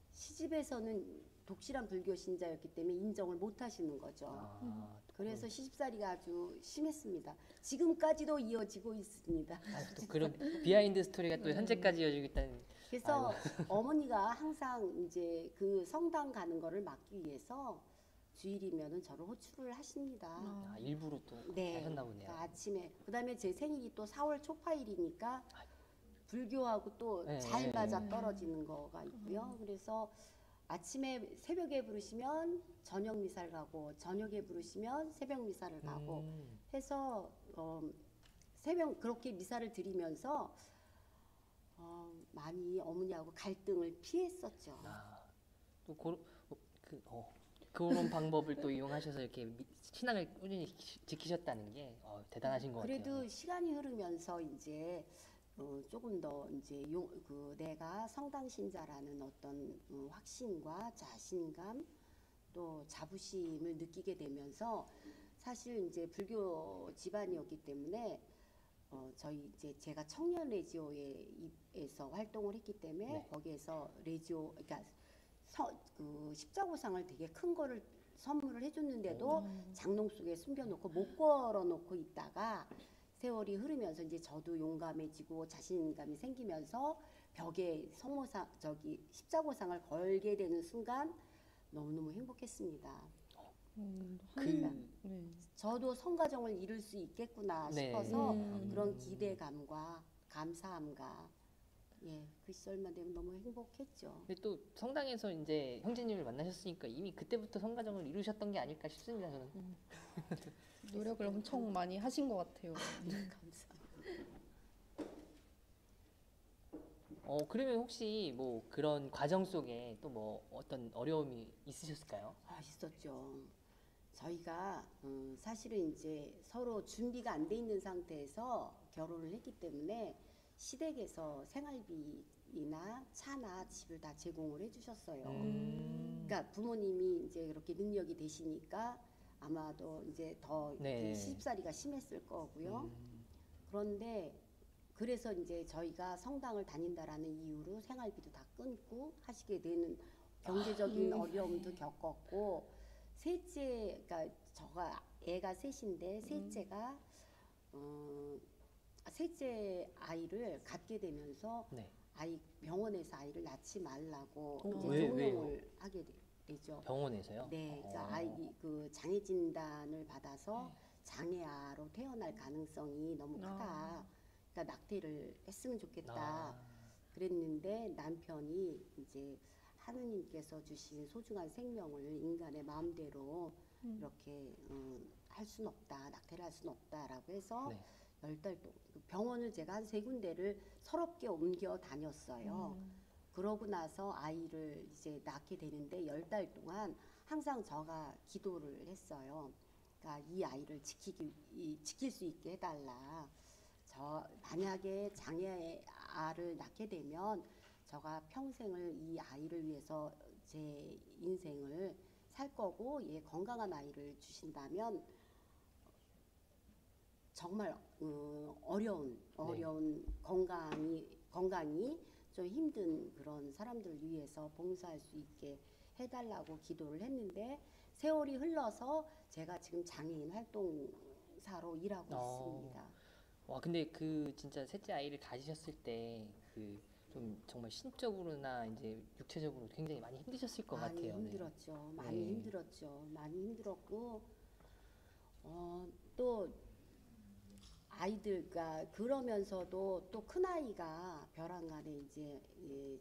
시집에서는 독실한 불교 신자였기 때문에 인정을 못 하시는 거죠. 그래서 시집살이가 아주 심했습니다. 지금까지도 이어지고 있습니다. 또 그런 비하인드 스토리가 또 현재까지 이어지고 있다는. 그래서 어머니가 항상 이제 그 성당 가는 거를 막기 위해서 주일이면은 저를 호출을 하십니다. 일부러 또 네. 하셨나 보네요. 그러니까 아침에 그다음에 제 생일이 또 4월 초파일이니까 불교하고 또 네, 잘 네, 맞아 떨어지는 거가 있고요. 그래서 아침에 새벽에 부르시면 저녁 미사를 가고 저녁에 부르시면 새벽 미사를 가고 해서 새벽 그렇게 미사를 드리면서 많이 어머니하고 갈등을 피했었죠. 또 그런 방법을 또 이용하셔서 이렇게 신앙을 꾸준히 지키셨다는 게 대단하신 것 그래도 같아요. 시간이 흐르면서 이제 조금 더 이제 내가 성당 신자라는 어떤 확신과 자신감 또 자부심을 느끼게 되면서 사실 이제 불교 집안이었기 때문에 저희 이제 제가 청년 레지오에서 활동을 했기 때문에 네. 거기에서 레지오 그러니까 그 십자고상을 되게 큰 거를 선물을 해줬는데도 장롱 속에 숨겨놓고 못 걸어놓고 있다가 세월이 흐르면서 이제 저도 용감해지고 자신감이 생기면서 벽에 십자고상을 걸게 되는 순간 너무너무 행복했습니다. 저도 성가정을 이룰 수 있겠구나 네. 싶어서 그런 기대감과 감사함과 그 시절만 되면 너무 행복했죠. 근데 또 성당에서 이제 형제님을 만나셨으니까 이미 그때부터 성가정을 이루셨던 게 아닐까 싶습니다. 저는. 노력을 엄청 많이 하신 것 같아요. 감사합니다. 그러면 혹시 뭐 그런 과정 속에 또 뭐 어떤 어려움이 있으셨을까요? 있었죠. 저희가 사실은 이제 서로 준비가 안 돼 있는 상태에서 결혼을 했기 때문에 시댁에서 생활비나 차나 집을 다 제공을 해주셨어요. 그러니까 부모님이 이제 그렇게 능력이 되시니까 아마도 이제 더 네. 시집살이가 심했을 거고요. 그런데 그래서 이제 저희가 성당을 다닌다라는 이유로 생활비도 다 끊고 하시게 되는 경제적인 어려움도 겪었고 셋째, 그러니까 저가 애가 셋인데 셋째가 셋째 아이를 갖게 되면서 네. 병원에서 아이를 낳지 말라고 왜, 이제 왜요? 종용을 하게 되죠. 병원에서요? 네, 그러니까 그 장애 진단을 받아서 장애아로 태어날 가능성이 너무 크다. 그러니까 낙태를 했으면 좋겠다. 그랬는데 남편이 이제 하느님께서 주신 소중한 생명을 인간의 마음대로 이렇게 할 수는 없다, 낙태를 할 수는 없다라고 해서 네. 10달 동안 병원을 제가 한 3군데를 서럽게 옮겨 다녔어요. 그러고 나서 아이를 이제 낳게 되는데 10달 동안 항상 저가 기도를 했어요. 그러니까 이 아이를 지킬 수 있게 해달라. 만약에 장애아를 낳게 되면 저가 평생을 이 아이를 위해서 제 인생을 살 거고 얘 건강한 아이를 주신다면 정말 어려운 건강이 좀 힘든 그런 사람들을 위해서 봉사할 수 있게 해달라고 기도를 했는데 세월이 흘러서 제가 지금 장애인 활동사로 일하고 있습니다. 와, 근데 그 진짜 셋째 아이를 가지셨을 때 그 좀 정말 신적으로나 이제 육체적으로 굉장히 많이 힘드셨을 것 많이 같아요. 네. 힘들었죠. 많이 네. 힘들었죠. 많이 힘들었고 또 아이들과 그러면서도 또 큰 아이가 벼랑간에 이제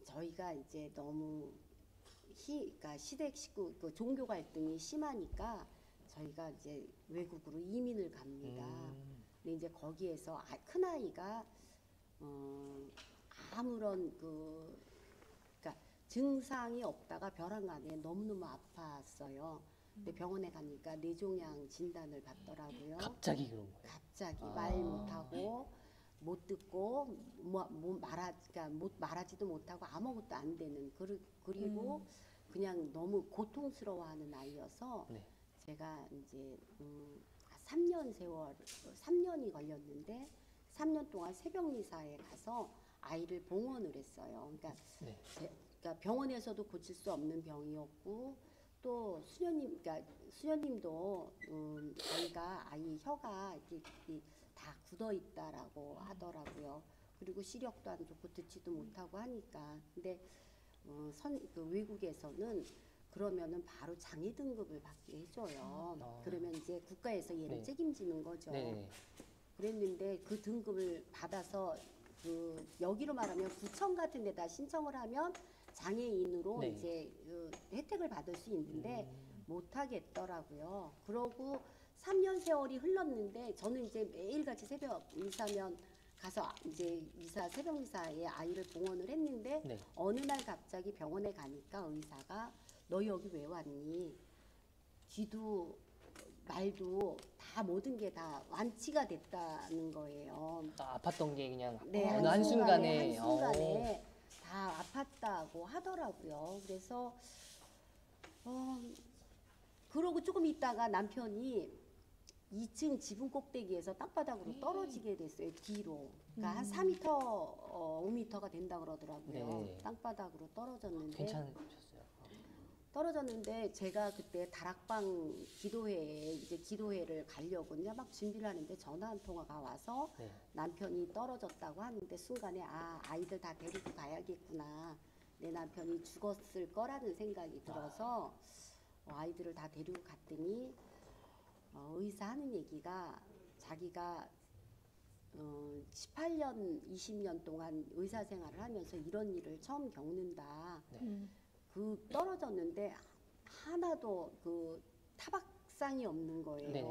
저희가 이제 너무 그러니까 시댁 식구 그 종교 갈등이 심하니까 저희가 이제 외국으로 이민을 갑니다. 근데 이제 거기에서 큰 아이가 아무런 그러니까 증상이 없다가 벼랑간에 너무너무 아팠어요. 근데 병원에 가니까 뇌종양 진단을 받더라고요. 갑자기 그런 거예요. 갑자기 말 못하고 못 듣고 그러니까 말하지도 못하고 아무것도 안 되는 그리고 그냥 너무 고통스러워하는 아이여서 네. 제가 이제 3년이 걸렸는데 3년 동안 새벽 미사에 가서 아이를 봉헌을 했어요. 그러니까, 네. 그러니까 병원에서도 고칠 수 없는 병이었고 또 수녀님도 저희가 아이 혀가 이렇게 다 굳어 있다라고 하더라고요. 그리고 시력도 안 좋고 듣지도 못하고 하니까. 근데 그 외국에서는 그러면은 바로 장애 등급을 받게 해줘요. 그러면 이제 국가에서 얘를 네. 책임지는 거죠. 네. 그랬는데 그 등급을 받아서 그 여기로 말하면 구청 같은 데다 신청을 하면 장애인으로 네. 이제 혜택을 받을 수 있는데 못 하겠더라고요. 그러고 3년 세월이 흘렀는데 저는 이제 매일같이 새벽 미사면 가서 이제 새벽 미사에 아이를 봉헌을 했는데 네. 어느 날 갑자기 병원에 가니까 의사가 너 여기 왜 왔니? 귀도 말도 다 모든 게 다 완치가 됐다는 거예요. 아팠던 게 그냥 네, 어느 한순간에 한순간에 다 아팠다고 하더라고요. 그래서 그러고 조금 있다가 남편이 2층 지붕 꼭대기에서 땅바닥으로 떨어지게 됐어요. 뒤로. 그러니까 한 4m, 5m가 된다 그러더라고요. 네. 땅바닥으로 떨어졌는데 괜찮으셨어요? 떨어졌는데 제가 그때 다락방 기도회에 이제 기도회를 가려고 이제 막 준비를 하는데 전화 한 통화가 와서 네. 남편이 떨어졌다고 하는데 순간에 아이들 다 데리고 가야겠구나. 내 남편이 죽었을 거라는 생각이 들어서 아이들을 다 데리고 갔더니 의사 하는 얘기가 자기가 18년, 20년 동안 의사 생활을 하면서 이런 일을 처음 겪는다. 그 떨어졌는데 하나도 그 타박상이 없는 거예요. 네.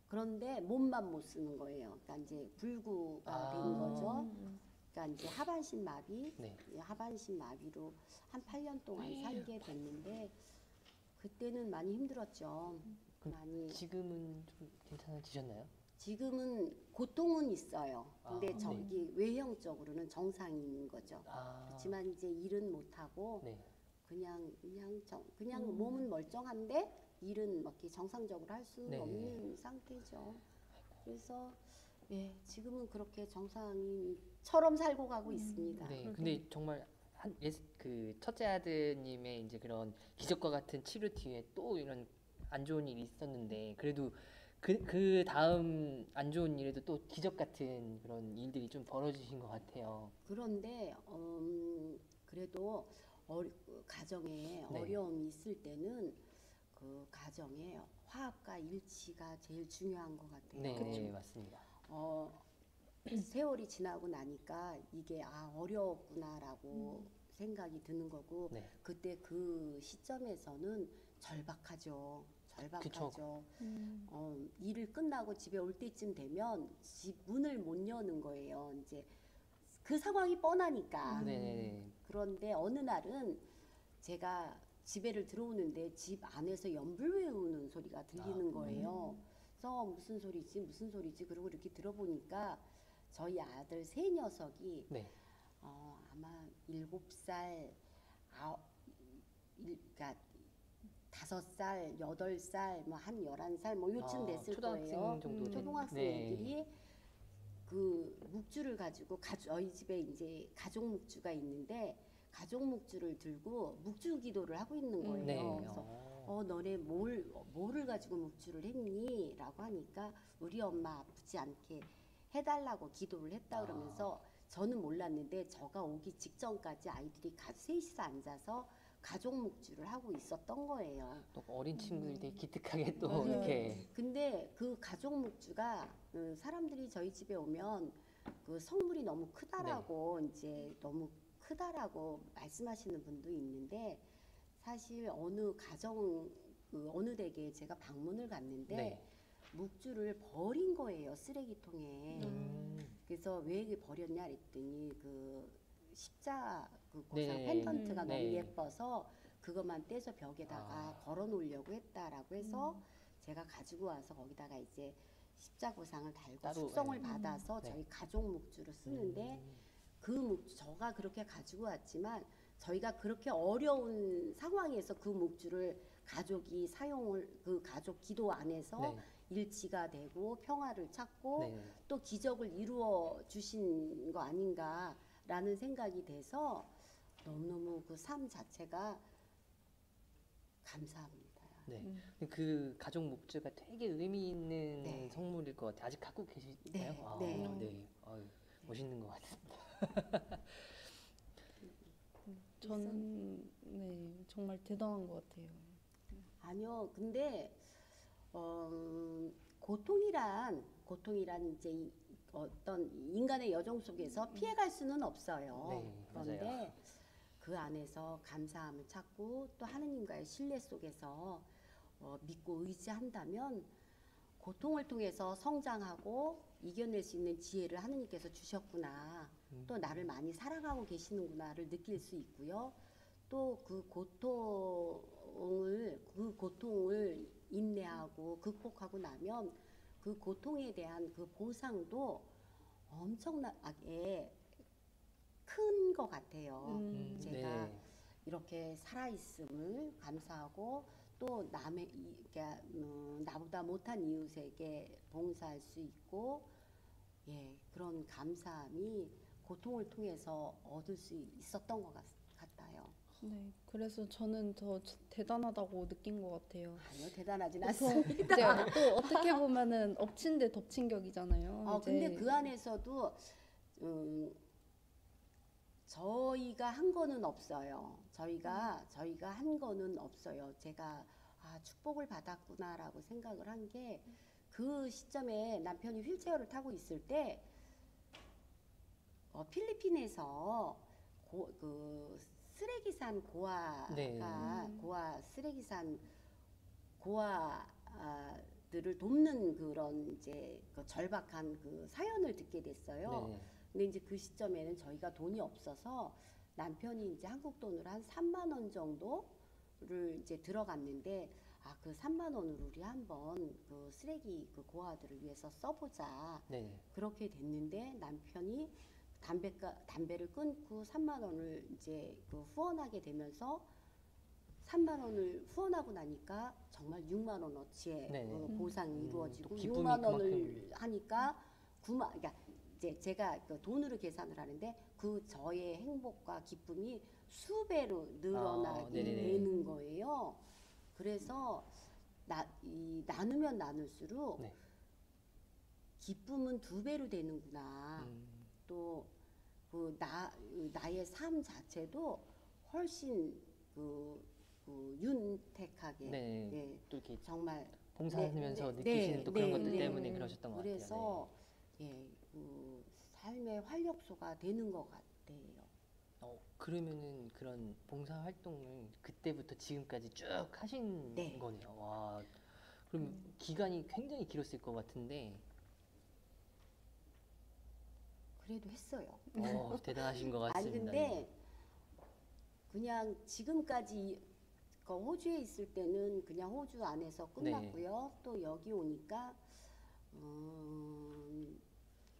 그런데 몸만 못 쓰는 거예요. 그러니까 이제 불구가 된 거죠. 그러니까 이제 하반신 마비, 네. 하반신 마비로 한 8년 동안 살게 됐는데 그때는 많이 힘들었죠. 많이. 지금은 좀 괜찮아지셨나요? 지금은 고통은 있어요. 근데 아, 저기 외형적으로는 정상인 거죠. 그렇지만 이제 일은 못 하고 네. 그냥 몸은 멀쩡한데 일은 막 이렇게 정상적으로 할 수 네. 없는 상태죠. 그래서 지금은 그렇게 정상인처럼 살고 가고 있습니다. 네. 근데 정말 그 첫째 아드님의 이제 그런 기적과 같은 치료 뒤에 또 이런 안 좋은 일이 있었는데 그래도 그 다음 안 좋은 일에도 또 기적 같은 그런 일들이 좀 벌어지신 것 같아요. 그런데 그래도 가정에 네. 어려움이 있을 때는 그 가정에 화합과 일치가 제일 중요한 것 같아요. 네, 네, 맞습니다. 세월이 지나고 나니까 이게 어려웠구나라고 생각이 드는 거고 네. 그때 그 시점에서는 절박하죠. 그쵸. 일을 끝나고 집에 올 때쯤 되면 집 문을 못 여는 거예요. 이제 그 상황이 뻔하니까. 네. 그런데 어느 날은 제가 집에를 들어오는데 집 안에서 연불 외우는 소리가 들리는 거예요. 그래서 무슨 소리지 그러고 이렇게 들어보니까 저희 아들 세 녀석이 네. 아마 7살, 그러니까 5살, 8살, 뭐 한 11살 뭐 요쯤 됐을 초등학생 거예요. 정도 된- 초등학생 네. 애들이 그 묵주를 가지고 저희 집에 이제 가족 묵주가 있는데 가족 묵주를 들고 묵주 기도를 하고 있는 거예요. 네. 그래서 너네 뭐를 가지고 묵주를 했니? 라고 하니까 우리 엄마 아프지 않게 해달라고 기도를 했다 그러면서 저는 몰랐는데 저가 오기 직전까지 아이들이 셋이서 앉아서 가족 묵주를 하고 있었던 거예요. 또 어린 친구들이 되게 기특하게 또 맞아요. 이렇게 근데 그 가족 묵주가 사람들이 저희 집에 오면 그 성물이 너무 크다라고 네. 이제 너무 크다라고 말씀하시는 분도 있는데 사실 어느 가정 그 어느 댁에 제가 방문을 갔는데 네. 묵주를 버린 거예요, 쓰레기통에. 그래서 왜 이게 버렸냐 그랬더니 그 십자 그 고상 네. 펜던트가 너무 네. 예뻐서 그것만 떼서 벽에다가 걸어 놓으려고 했다라고 해서 제가 가지고 와서 거기다가 이제 십자고상을 달고 따로, 숙성을 네. 받아서 네. 저희 가족 묵주로 쓰는데 그 묵주 저가 그렇게 가지고 왔지만 저희가 그렇게 어려운 상황에서 그 묵주를 가족이 사용을 그 가족 기도 안에서 네. 일치가 되고 평화를 찾고 네. 또 기적을 이루어 주신 거 아닌가라는 생각이 돼서 너무너무 그 삶 자체가 감사합니다. 네. 그 가족 묵주가 되게 의미 있는 네. 성물일 것 같아요. 아직 갖고 계시나요? 네, 네. 네. 아유, 멋있는 것 같습니다. 저는 네 정말 대단한 것 같아요. 아니요, 근데 고통이란 이제 어떤 인간의 여정 속에서 피해갈 수는 없어요. 네, 그런데 맞아요. 그 안에서 감사함을 찾고 또 하느님과의 신뢰 속에서 믿고 의지한다면 고통을 통해서 성장하고 이겨낼 수 있는 지혜를 하느님께서 주셨구나. 또 나를 많이 사랑하고 계시는구나를 느낄 수 있고요. 또 그 고통을 인내하고 극복하고 나면 그 고통에 대한 그 보상도 엄청나게 큰 것 같아요. 제가 네. 이렇게 살아있음을 감사하고 또 그러니까 나보다 못한 이웃에게 봉사할 수 있고 예, 그런 감사함이 고통을 통해서 얻을 수 있었던 것 같아요. 네, 그래서 저는 더 대단하다고 느낀 것 같아요. 아니요, 대단하진 보통 않습니다. 이제 또 어떻게 보면은 엎친 데 덮친 격이잖아요. 근데 그 안에서도 저희가 한 거는 없어요. 저희가 한 거는 없어요. 제가 축복을 받았구나라고 생각을 한 게 그 시점에 남편이 휠체어를 타고 있을 때 필리핀에서 그 쓰레기산 고아가 네. 고아 쓰레기산 고아들을 돕는 그런 이제 그 절박한 그 사연을 듣게 됐어요. 네. 근데 이제 그 시점에는 저희가 돈이 없어서 남편이 이제 한국 돈으로 한 3만 원 정도를 이제 들어갔는데 그 3만 원을 우리 한번 그 쓰레기 그 고아들을 위해서 써보자. 네. 그렇게 됐는데 남편이 담배를 끊고 3만 원을 이제 그 후원하게 되면서 3만 원을 후원하고 나니까 정말 6만 원어치의 네네. 보상이 또 이루어지고 기쁨이 6만 원을 그만큼. 하니까 그러니까 이제 제가 그 돈으로 계산을 하는데 그 저의 행복과 기쁨이 수배로 늘어나게 네네네. 되는 거예요. 그래서 나누면 나눌수록 네. 기쁨은 2배로 되는구나. 또 나의 삶 자체도 훨씬 윤택하게 네. 예, 또 이렇게 정말 봉사하면서 네, 느끼시는 네, 또 그런 네, 것들 네. 때문에 그러셨던 것 같아요. 그래서 예, 삶의 활력소가 되는 것 같아요. 그러면은 그런 봉사 활동을 그때부터 지금까지 쭉 하신 네. 거네요. 와, 그럼 기간이 굉장히 길었을 것 같은데, 그래도 했어요. 대단하신 것 아니 같습니다. 근데 그냥 지금까지 그 호주에 있을 때는 그냥 호주 안에서 끝났고요. 또 여기 오니까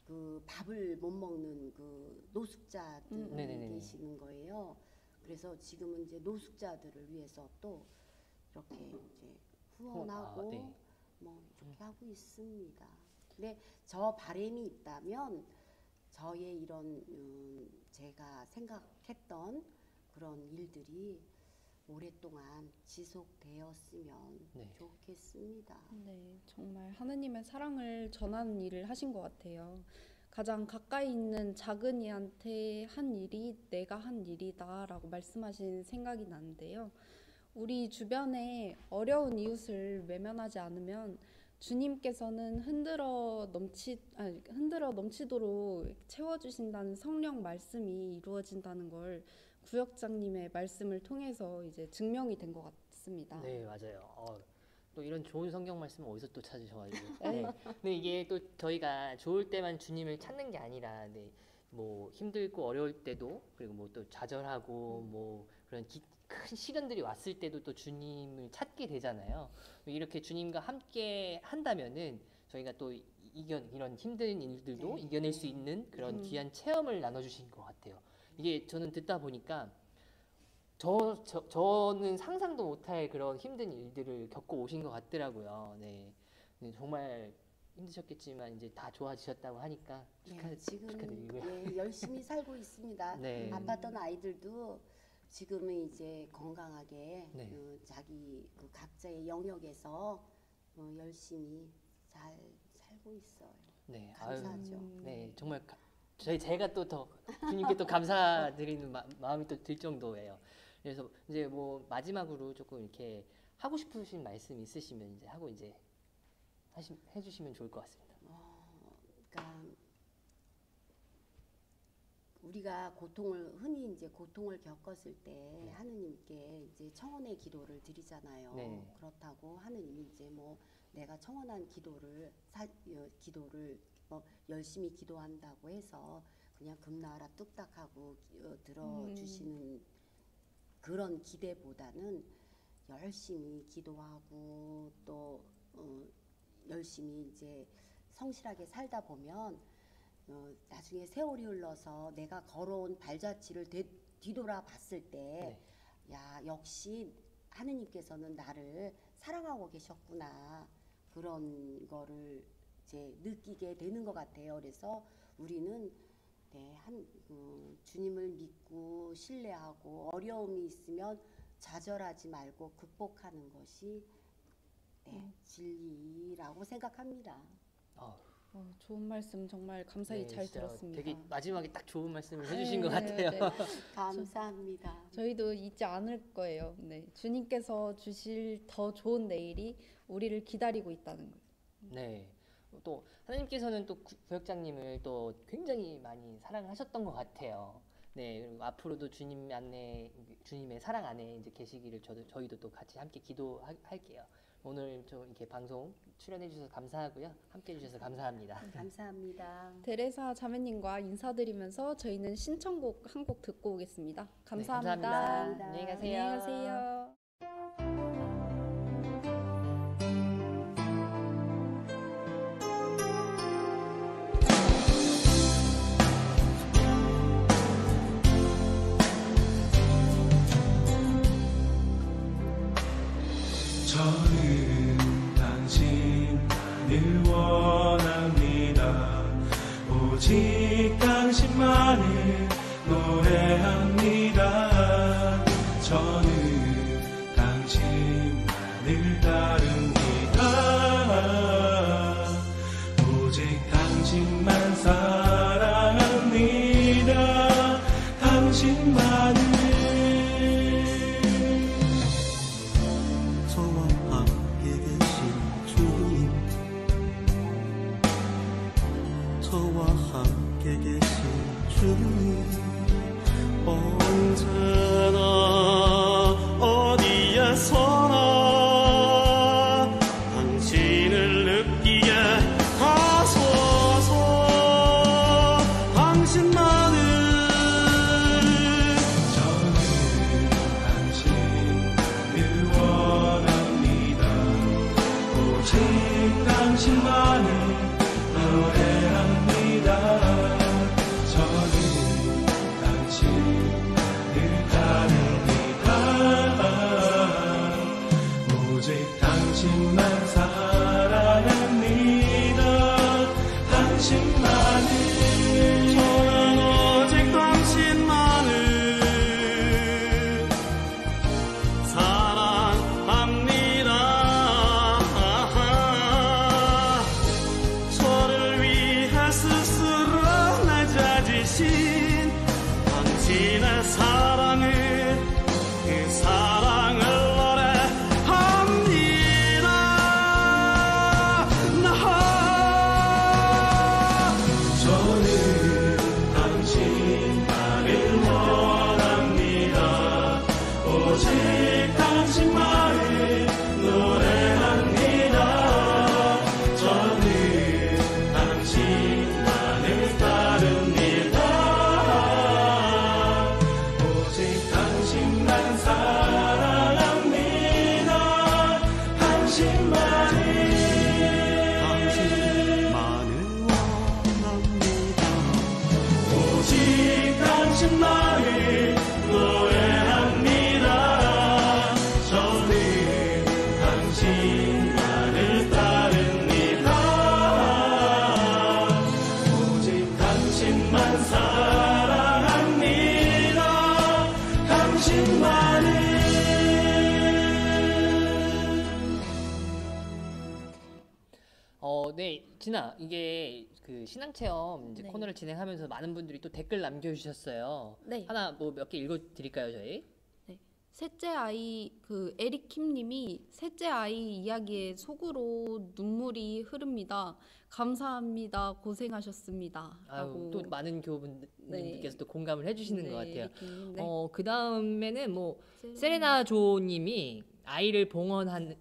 그 밥을 못 먹는 그 노숙자들이 네네네. 계시는 거예요. 그래서 지금은 이제 노숙자들을 위해서 또 이렇게 이제 후원하고 네. 뭐 이렇게 하고 있습니다. 근데 저 바람이 있다면 저의 이런 제가 생각했던 그런 일들이 오랫동안 지속되었으면 네. 좋겠습니다. 네, 정말 하느님의 사랑을 전하는 일을 하신 것 같아요. 가장 가까이 있는 작은 이한테 한 일이 내가 한 일이다라고 말씀하신 생각이 나는데요. 우리 주변에 어려운 이웃을 외면하지 않으면 주님께서는 흔들어 넘치도록 채워주신다는 성령 말씀이 이루어진다는 걸 구역장님의 말씀을 통해서 이제 증명이 된 것 같습니다. 네, 맞아요. 또 이런 좋은 성경 말씀을 어디서 또 찾으셔가지고. 네. 근데 이게 또 저희가 좋을 때만 주님을 찾는 게 아니라, 네, 뭐 힘들고 어려울 때도, 그리고 뭐 또 좌절하고 뭐 그런 큰 시련들이 왔을 때도 또 주님을 찾게 되잖아요. 이렇게 주님과 함께 한다면은 저희가 또 이런 힘든 일들도 네. 이겨낼 수 있는 그런 귀한 체험을 나눠주신 것 같아요. 이게 저는 듣다 보니까 저는 상상도 못할 그런 힘든 일들을 겪고 오신 것 같더라고요. 네. 정말 힘드셨겠지만 이제 다 좋아지셨다고 하니까 지금 축하드리고요. 열심히 살고 있습니다. 네. 아팠던 아이들도 지금은 이제 건강하게 네. 자기 그 각자의 영역에서 열심히 잘 살고 있어요. 네, 감사하죠. 네, 정말 제가 또 더 주님께 또 감사드리는 마음이 또 들 정도예요. 그래서 이제 뭐 마지막으로 조금 이렇게 하고 싶으신 말씀 있으시면 이제 하고 이제 해주시면 좋을 것 같습니다. 그러니까 우리가 흔히 이제 고통을 겪었을 때 하느님께 이제 청원의 기도를 드리잖아요. 네. 그렇다고 하느님이 이제 뭐 내가 청원한 기도를 열심히 기도한다고 해서 그냥 금나라 뚝딱하고 들어주시는 그런 기대보다는 열심히 기도하고 또 열심히 이제 성실하게 살다 보면 나중에 세월이 흘러서 내가 걸어온 발자취를 뒤돌아 봤을 때, 야, 역시 하느님께서는 나를 사랑하고 계셨구나. 그런 거를 이제 느끼게 되는 것 같아요. 그래서 우리는 주님을 믿고 신뢰하고 어려움이 있으면 좌절하지 말고 극복하는 것이 진리라고 생각합니다. 좋은 말씀 정말 감사히 네, 잘 진짜 들었습니다. 되게 마지막에 딱 좋은 말씀을 해주신 것 같아요. 네. 감사합니다. 저희도 잊지 않을 거예요. 네, 주님께서 주실 더 좋은 내일이 우리를 기다리고 있다는 거예요. 네. 또 하나님께서는 또 구역장님을 또 굉장히 많이 사랑하셨던 것 같아요. 네, 그리고 앞으로도 주님의 사랑 안에 이제 계시기를 저희도 또 같이 함께 기도할게요. 오늘 좀 이렇게 방송 출연해 주셔서 감사하고요. 함께 해 주셔서 감사합니다. 감사합니다. 테레사 자매님과 인사드리면서 저희는 신청곡 한 곡 듣고 오겠습니다. 네, 감사합니다. 감사합니다. 안녕히 가세요. 안녕히 가세요. 저는 당신만을 원합니다. 오직 당신만을 노래합니다. 저는 당신만을 따릅니다. 오직 당신만 사랑합니다. 당신만을 저와 함께 계신 주님, 저와 함께 계신 주님, 언제나 어디에서나 당신을 느끼게 하소서. 당신만을 저는 당신만을 원합니다. 오직 당신만을 노래합니다. 저는 당신만을 따릅니다. 당신만을 저는 오직 당신만을 사랑합니다. 저를 위해 스스로 날 찾으신 당신의 사랑을 그 사랑을 노래합니다. 저는 당신만을 원합니다. 오직 당신만을 노래합니다. 저는 당신만을 따릅니다. 오직 당신만 사랑합니다. 당신만을 원합니다. 오직 당신만을 노래합니다. 저는 당신만을 따릅니다. 오직 당신만 사랑합니다. 당신만을 네, 진아, 이게 그 신앙체험 이제 네. 코너를 진행하면서 많은 분들이 또 댓글 남겨주셨어요. 네. 하나 뭐 몇 개 읽어드릴까요, 저희? 셋째 아이 그 에릭 킴님이 셋째 아이 이야기에 속으로 눈물이 흐릅니다. 감사합니다. 고생하셨습니다. 아유, 또 많은 교우분들께서 네. 또 공감을 해주시는 네, 것 같아요. 에릭 킴님, 네. 그 다음에는 뭐 세레나. 세레나 조님이 아이를 봉헌하는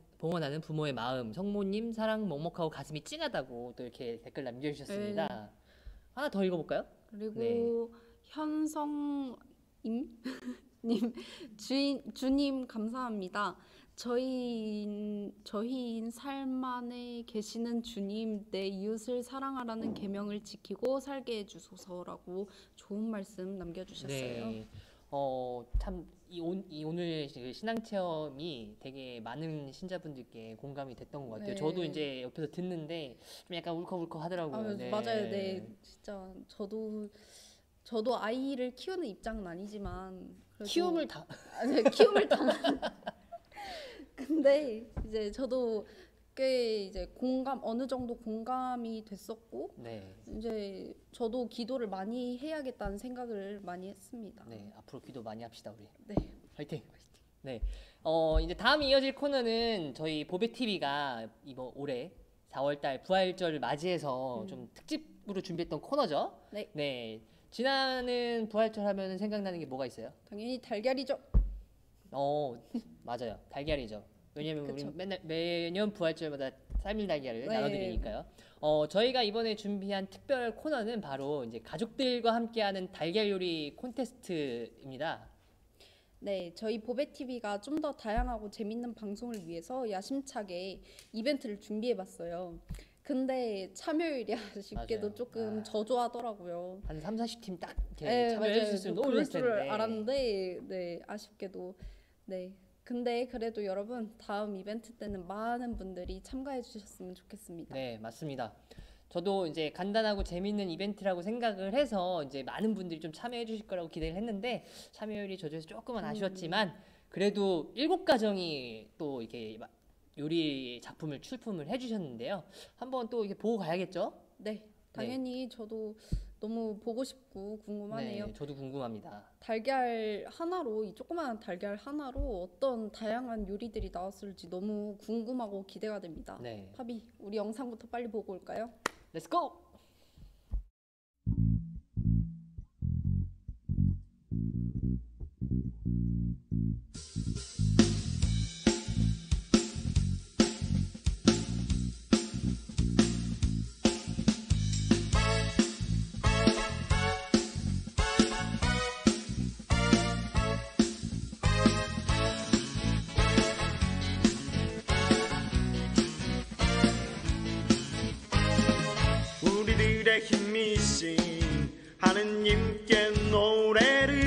부모의 마음, 성모님 사랑 먹먹하고 가슴이 찡하다고 또 이렇게 댓글 남겨주셨습니다. 네. 하나 더 읽어볼까요? 그리고 네. 현성임 님 주님 감사합니다. 저희인 삶 안에 계시는 주님, 내 이웃을 사랑하라는 계명을 지키고 살게 해주소서라고 좋은 말씀 남겨주셨어요. 네. 참 오늘 그 신앙 체험이 되게 많은 신자분들께 공감이 됐던 것 같아요. 네. 저도 이제 옆에서 듣는데 좀 약간 울컥울컥 하더라고요. 아, 맞아요. 네, 진짜 저도 아이를 키우는 입장은 아니지만 그래도 키움을 다 네, 키움을 당한. 근데 이제 저도 꽤 이제 어느 정도 공감이 됐었고 네. 이제 저도 기도를 많이 해야겠다는 생각을 많이 했습니다. 네, 앞으로 기도 많이 합시다 우리. 네. 화이팅. 네. 이제 다음 이어질 코너는 저희 보배 TV가 이번 올해 4월달 부활절을 맞이해서 좀 특집으로 준비했던 코너죠. 네. 네. 지나는 부활절 하면 생각나는 게 뭐가 있어요? 당연히 달걀이죠. 맞아요. 달걀이죠. 왜냐면 우리 그쵸. 매년 부활절마다 삶은 달걀을 네. 나눠드리니까요. 저희가 이번에 준비한 특별 코너는 바로 이제 가족들과 함께하는 달걀 요리 콘테스트입니다. 네, 저희 보배TV가 좀 더 다양하고 재밌는 방송을 위해서 야심차게 이벤트를 준비해봤어요. 근데 참여율이 아쉽게도 맞아요. 조금 저조하더라고요. 한 3, 40팀 딱 이렇게 네, 참여해 맞아요. 주셨으면 뭐 너무 그럴 좋을 줄 텐데. 알았는데, 네, 아쉽게도. 네. 근데 그래도 여러분, 다음 이벤트 때는 많은 분들이 참가해 주셨으면 좋겠습니다. 네, 맞습니다. 저도 이제 간단하고 재밌는 이벤트라고 생각을 해서 이제 많은 분들이 좀 참여해 주실 거라고 기대를 했는데 참여율이 저조해서 조금은 아쉬웠지만 그래도 7가정이 또 이렇게 요리 작품을 출품을 해주셨는데요. 한번 또 이렇게 보고 가야겠죠? 네, 당연히 저도 너무 보고 싶고 궁금하네요. 네, 저도 궁금합니다. 달걀 하나로, 이 조그마한 달걀 하나로 어떤 다양한 요리들이 나왔을지 너무 궁금하고 기대가 됩니다. 네, 파비, 우리 영상부터 빨리 보고 올까요? 렛츠 고! 우리들의 힘이신 하느님께 노래를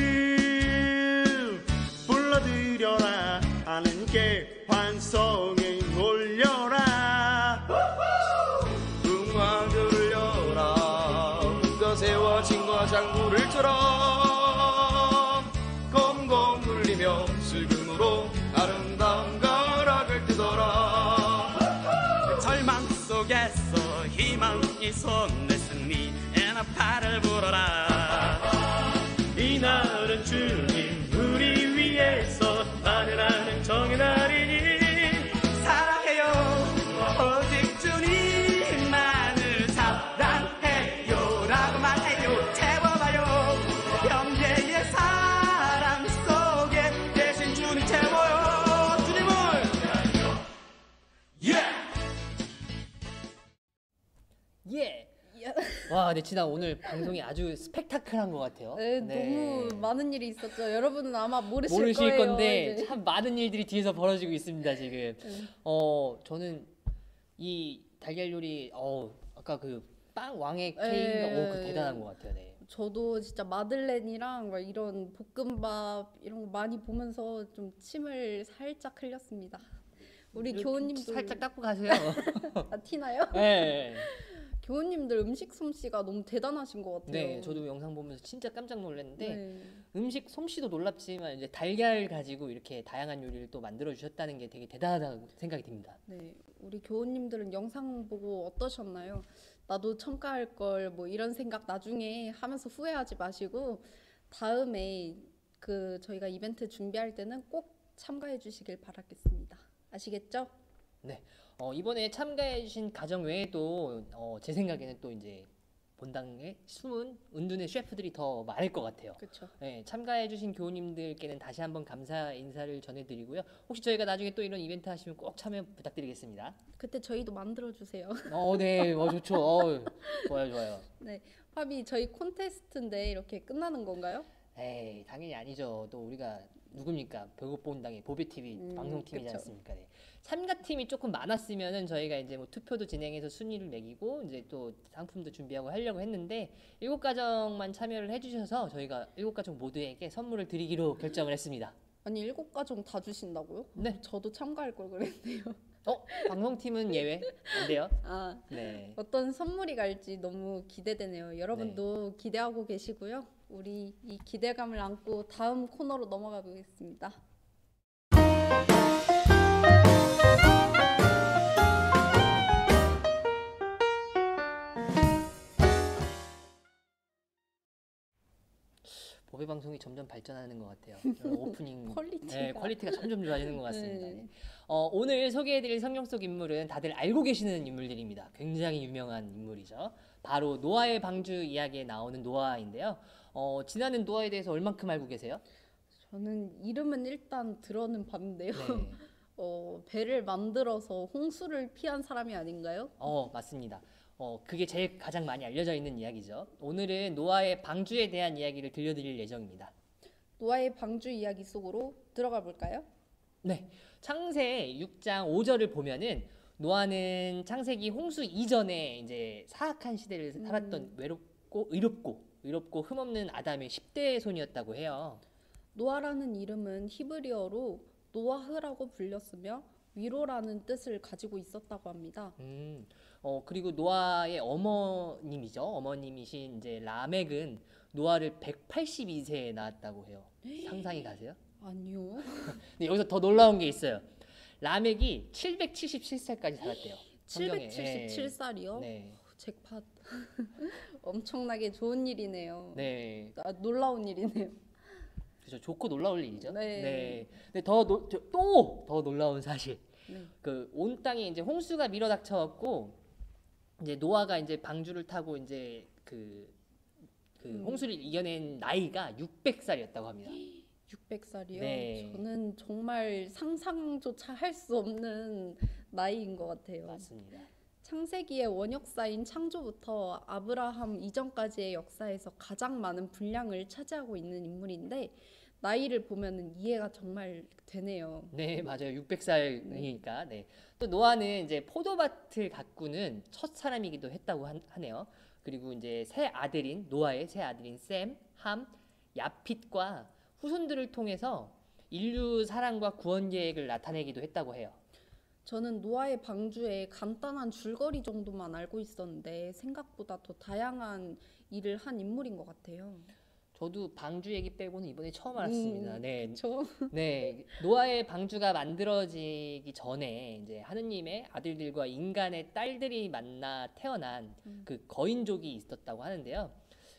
불러드려라. 하느님께 환성을 올려라. 음악을 올려라. 화장불을처럼 곰곰 울리며 슬금으로 아름다운 가락을 뜨더라. 절망 속에서 희망이 손냈으니 에너파를 불어라. 이날은 주님 우리 위해서 하늘하는 정의 날이니 사랑해요 오직 주님만을 사랑해요라고만 해요. 채워봐요 형제의 사랑 속에 계신 주님 채워요. 주님을 예. 예. 와, 네, 진아 오늘 방송이 아주 스펙타클한 것 같아요. 네, 너무 많은 일이 있었죠. 여러분은 아마 모르실 모르실 거예요. 건데 네. 참 많은 일들이 뒤에서 벌어지고 있습니다 지금. 저는 이 달걀 요리, 아까 그 빵 왕의 케이크가 그 대단한 것 같아요. 네. 저도 진짜 마들렌이랑 막 이런 볶음밥 이런 거 많이 보면서 좀 침을 살짝 흘렸습니다. 우리 좀 교우님도 살짝 닦고 가세요. 티나요? 네. 교우님들 음식 솜씨가 너무 대단하신 것 같아요. 네, 저도 영상 보면서 진짜 깜짝 놀랐는데 네. 음식 솜씨도 놀랍지만 이제 달걀 가지고 이렇게 다양한 요리를 또 만들어 주셨다는 게 되게 대단하다고 생각이 듭니다. 네, 우리 교우님들은 영상 보고 어떠셨나요? 나도 첨가할 걸 뭐 이런 생각 나중에 하면서 후회하지 마시고 다음에 그 저희가 이벤트 준비할 때는 꼭 참가해 주시길 바라겠습니다. 아시겠죠? 네. 이번에 참가해주신 가정 외에도 제 생각에는 또 이제 본당에 숨은 은둔의 셰프들이 더 많을 것 같아요. 그렇죠. 네, 참가해주신 교우님들께는 다시 한번 감사 인사를 전해드리고요. 혹시 저희가 나중에 또 이런 이벤트 하시면 꼭 참여 부탁드리겠습니다. 그때 저희도 만들어 주세요. 네, 좋죠. 좋아요, 좋아요. 네, 팝이 저희 콘테스트인데 이렇게 끝나는 건가요? 에이, 당연히 아니죠. 또 우리가 누굽니까? 별곡본당의 보배TV 방송팀이지 그쵸. 않습니까? 네. 참가팀이 조금 많았으면은 저희가 이제 뭐 투표도 진행해서 순위를 매기고 이제 또 상품도 준비하고 하려고 했는데 7가정만 참여를 해주셔서 저희가 7가정 모두에게 선물을 드리기로 결정을 했습니다. 아니 7가정 다 주신다고요? 네. 저도 참가할 걸 그랬네요. 방송팀은 예외 안 돼요? 아, 네. 어떤 선물이 갈지 너무 기대되네요. 여러분도 기대하고 계시고요. 우리 이 기대감을 안고 다음 코너로 넘어가 보겠습니다. 보배 방송이 점점 발전하는 것 같아요. 오프닝 퀄리티가. 퀄리티가 점점 좋아지는 것 같습니다. 네. 오늘 소개해드릴 성경 속 인물은 다들 알고 계시는 인물들입니다. 굉장히 유명한 인물이죠. 바로 노아의 방주 이야기에 나오는 노아인데요. 진아는 노아에 대해서 얼만큼 알고 계세요? 저는 이름은 일단 들어는 봤는데요. 네. 배를 만들어서 홍수를 피한 사람이 아닌가요? 맞습니다. 그게 제일 가장 많이 알려져 있는 이야기죠. 오늘은 노아의 방주에 대한 이야기를 들려드릴 예정입니다. 노아의 방주 이야기 속으로 들어가 볼까요? 네, 창세기 6장 5절을 보면은 노아는 창세기 홍수 이전에 이제 사악한 시대를 살았던 외롭고 의롭고 흠없는 아담의 10대 손이었다고 해요. 노아라는 이름은 히브리어로 노아흐라고 불렸으며 위로라는 뜻을 가지고 있었다고 합니다. 그리고 노아의 어머님이죠. 어머님이신 이제 라멕은 노아를 182세에 낳았다고 해요. 상상이 가세요? 아니요. 근데 여기서 더 놀라운 게 있어요. 라멕이 777살까지 살았대요. 성경에. 777살이요? 네. 잭팟. 엄청나게 좋은 일이네요. 네. 놀라운 일이네요. 그죠. 좋고 놀라울 일이죠. 네. 근데 더 놀라운 사실. 네. 그 온 땅에 이제 홍수가 밀어닥쳐갖고 이제 노아가 이제 방주를 타고 이제 그 홍수를 이겨낸 나이가 600살이었다고 합니다. 600살이요? 네. 저는 정말 상상조차 할 수 없는 나이인 것 같아요. 맞습니다. 창세기의 원역사인 창조부터 아브라함 이전까지의 역사에서 가장 많은 분량을 차지하고 있는 인물인데 나이를 보면은 이해가 정말 되네요. 네, 맞아요. 600살이니까. 네. 또 노아는 이제 포도밭을 가꾸는 첫 사람이기도 했다고 하네요. 그리고 이제 노아의 새 아들인 셈, 함, 야핏과 후손들을 통해서 인류 사랑과 구원 계획을 나타내기도 했다고 해요. 저는 노아의 방주의 간단한 줄거리 정도만 알고 있었는데 생각보다 더 다양한 일을 한 인물인 것 같아요. 저도 방주 얘기 빼고는 이번에 처음 알았습니다. 네, 저 네, 노아의 방주가 만들어지기 전에 이제 하느님의 아들들과 인간의 딸들이 만나 태어난 그 거인족이 있었다고 하는데요.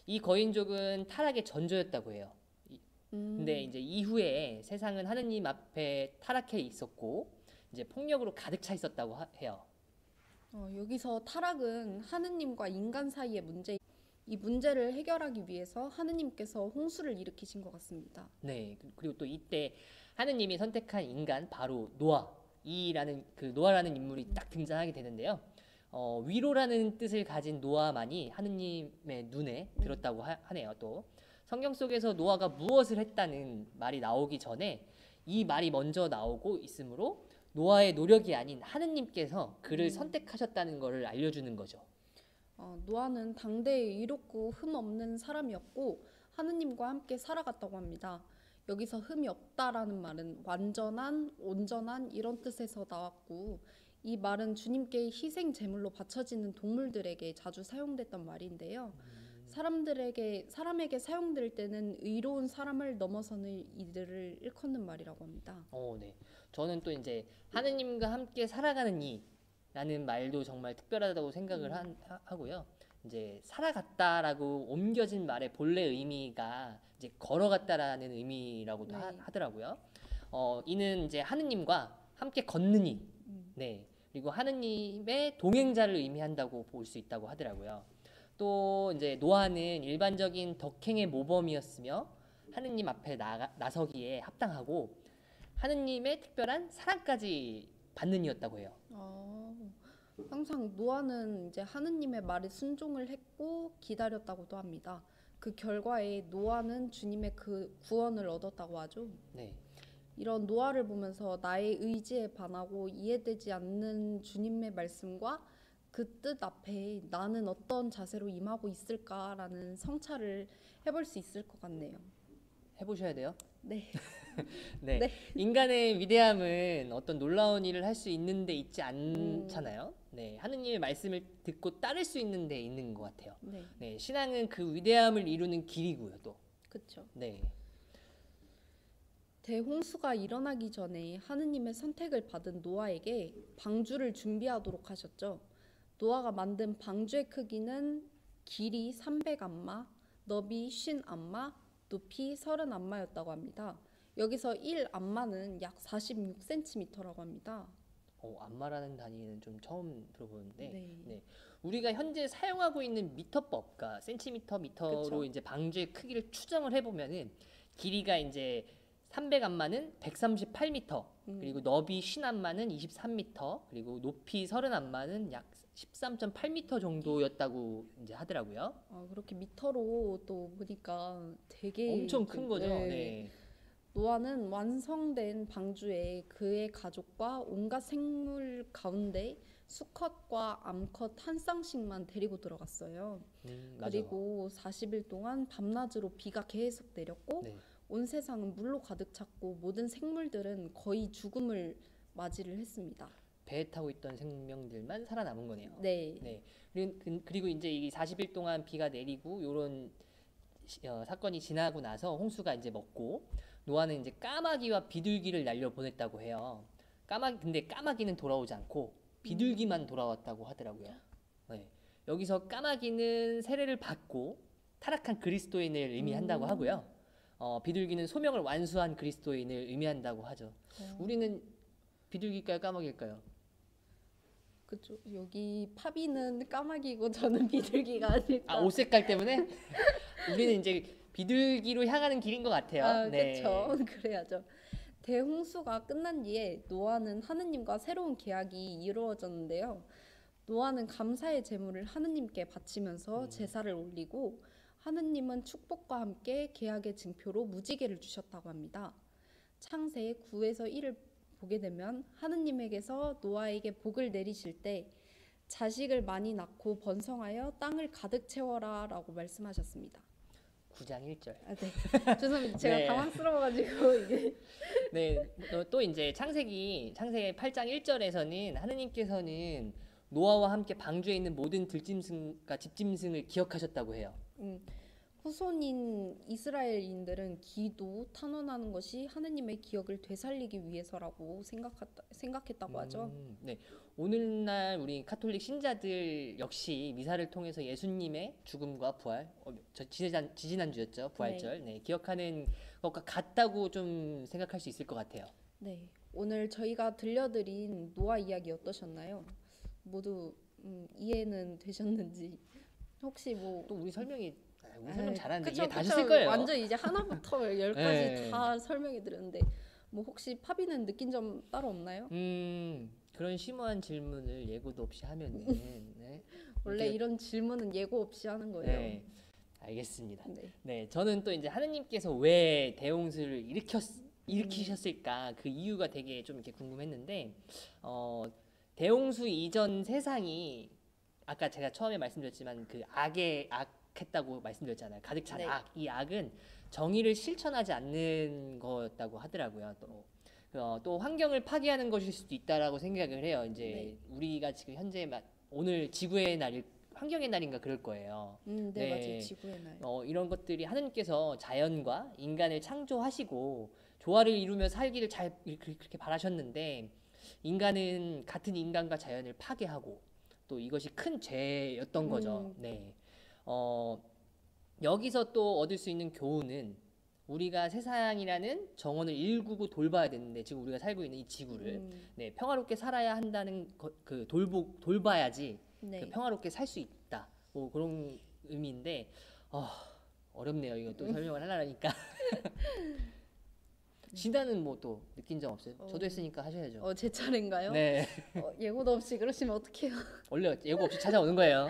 이 거인족은 타락의 전조였다고 해요. 근데 이제 이후에 세상은 하느님 앞에 타락해 있었고 이제 폭력으로 가득 차 있었다고 해요. 여기서 타락은 하느님과 인간 사이의 문제, 이 문제를 해결하기 위해서 하느님께서 홍수를 일으키신 것 같습니다. 네, 그리고 또 이때 하느님이 선택한 인간 바로 노아라는 그 노아라는 인물이 딱 등장하게 되는데요. 위로라는 뜻을 가진 노아만이 하느님의 눈에 들었다고 하네요. 또 성경 속에서 노아가 무엇을 했다는 말이 나오기 전에 이 말이 먼저 나오고 있으므로 노아의 노력이 아닌 하느님께서 그를 선택하셨다는 것을 알려주는 거죠. 노아는 당대에 이롭고 흠 없는 사람이었고 하느님과 함께 살아갔다고 합니다. 여기서 흠이 없다라는 말은 완전한, 온전한 이런 뜻에서 나왔고 이 말은 주님께 희생 제물로 바쳐지는 동물들에게 자주 사용됐던 말인데요. 사람에게 사용될 때는 의로운 사람을 넘어서는 이들을 일컫는 말이라고 합니다. 네. 저는 또 이제 하느님과 함께 살아가는 이라는 말도 정말 특별하다고 생각을 하고요. 이제 살아갔다라고 옮겨진 말의 본래 의미가 이제 걸어갔다라는 의미라고도 하더라고요. 이는 이제 하느님과 함께 걷는 이, 네. 그리고 하느님의 동행자를 의미한다고 볼 수 있다고 하더라고요. 또 이제 노아는 일반적인 덕행의 모범이었으며 하느님 앞에 나서기에 합당하고 하느님의 특별한 사랑까지 받는 이였다고 해요. 항상 노아는 이제 하느님의 말에 순종을 했고 기다렸다고도 합니다. 그 결과에 노아는 주님의 그 구원을 얻었다고 하죠. 네. 이런 노아를 보면서 나의 의지에 반하고 이해되지 않는 주님의 말씀과 그 뜻 앞에 나는 어떤 자세로 임하고 있을까라는 성찰을 해볼 수 있을 것 같네요. 해보셔야 돼요. 네. 네. 네. 인간의 위대함은 어떤 놀라운 일을 할 수 있는데 있지 않잖아요. 네. 하느님의 말씀을 듣고 따를 수 있는데 있는 것 같아요. 네. 네. 신앙은 그 위대함을 이루는 길이고요, 또. 그렇죠. 네. 대홍수가 일어나기 전에 하느님의 선택을 받은 노아에게 방주를 준비하도록 하셨죠. 노아가 만든 방주의 크기는 길이 300안마, 너비 50안마, 높이 30안마였다고 합니다. 여기서 1안마는 약 46cm라고 합니다. 안마라는 단위는 좀 처음 들어보는데, 네. 네. 우리가 현재 사용하고 있는 미터법, 그러니까 센티미터, 미터로 그쵸. 이제 방주의 크기를 추정을 해보면은 길이가 이제 300안마는 138m, 그리고 너비 50안마는 23m, 그리고 높이 30안마는 약 13.8m 정도였다고 이제 하더라고요. 그렇게 미터로 또 보니까 되게 엄청 큰 거죠. 네. 네. 노아는 완성된 방주에 그의 가족과 온갖 생물 가운데 수컷과 암컷 한 쌍씩만 데리고 들어갔어요. 맞아. 그리고 40일 동안 밤낮으로 비가 계속 내렸고 네. 온 세상은 물로 가득 찼고 모든 생물들은 거의 죽음을 맞이를 했습니다. 배에 타고 있던 생명들만 살아남은 거네요. 네. 네. 그리고 이제 이 40일 동안 비가 내리고 요런 사건이 지나고 나서 홍수가 이제 먹고 노아는 이제 까마귀와 비둘기를 날려 보냈다고 해요. 근데 까마귀는 돌아오지 않고 비둘기만 돌아왔다고 하더라고요. 네. 여기서 까마귀는 세례를 받고 타락한 그리스도인을 의미한다고 하고요. 비둘기는 소명을 완수한 그리스도인을 의미한다고 하죠. 우리는 비둘기일까요, 까마귀일까요? 그쵸. 여기 파비는 까마귀고 저는 비둘기가 아닐까. 옷 색깔 때문에 우리는 이제 비둘기로 향하는 길인 것 같아요. 네. 그렇죠. 그래야죠. 대홍수가 끝난 뒤에 노아는 하느님과 새로운 계약이 이루어졌는데요. 노아는 감사의 제물을 하느님께 바치면서 제사를 올리고 하느님은 축복과 함께 계약의 증표로 무지개를 주셨다고 합니다. 창세 9에서 1을 보게 되면 하느님에게서 노아에게 복을 내리실 때 자식을 많이 낳고 번성하여 땅을 가득 채워라 라고 말씀하셨습니다. 9장 1절. 아, 네. 죄송합니다. 제가 네. 당황스러워가지고 이게. 네, 또 이제 창세기 8장 1절에서는 하느님께서는 노아와 함께 방주에 있는 모든 들짐승과 집짐승을 기억하셨다고 해요. 후손인 이스라엘인들은 기도, 탄원하는 것이 하느님의 기억을 되살리기 위해서라고 생각했다고 하죠. 네, 오늘날 우리 카톨릭 신자들 역시 미사를 통해서 예수님의 죽음과 부활, 지지난주였죠, 부활절, 네, 기억하는 것과 같다고 좀 생각할 수 있을 것 같아요. 네, 오늘 저희가 들려드린 노아 이야기 어떠셨나요? 모두 이해는 되셨는지 혹시 뭐 또 우리 설명 잘하는데 그쵸, 이해 다 그쵸. 하셨을 거예요. 완전 이제 하나부터 열까지 네. 다 설명해 드렸는데 뭐 혹시 파비는 느낀 점 따로 없나요? 그런 심오한 질문을 예고도 없이 하면은 네. 원래 이게- 이런 질문은 예고 없이 하는 거예요. 네, 알겠습니다. 네. 네, 저는 또 이제 하느님께서 왜 대홍수를 일으키셨을까 그 이유가 되게 좀 이렇게 궁금했는데 대홍수 이전 세상이 아까 제가 처음에 말씀드렸지만 그 악했다고 말씀드렸잖아요. 가득 찬 네. 악. 이 악은 정의를 실천하지 않는 거였다고 하더라고요. 또 환경을 파괴하는 것일 수도 있다라고 생각을 해요. 이제 네. 우리가 지금 현재 오늘 지구의 날일 환경의 날인가 그럴 거예요. 네, 네. 맞아요. 지구의 날. 이런 것들이 하느님께서 자연과 인간을 창조하시고 조화를 이루며 살기를 잘 그렇게 바라셨는데 인간은 같은 인간과 자연을 파괴하고 또 이것이 큰 죄였던 거죠. 네. 여기서 또 얻을 수 있는 교훈은 우리가 세상이라는 정원을 일구고 돌봐야 되는데 지금 우리가 살고 있는 이 지구를 네, 평화롭게 살아야 한다는 돌봐야지 네. 그 평화롭게 살 수 있다. 뭐 그런 의미인데 어렵네요. 이거 또 설명을 하려니까. 진단은 뭐 또 느낀 점 없어요? 저도 했으니까 하셔야죠. 제 차례인가요? 네. 예고도 없이 그러시면 어떡해요? 원래 예고 없이 찾아오는 거예요.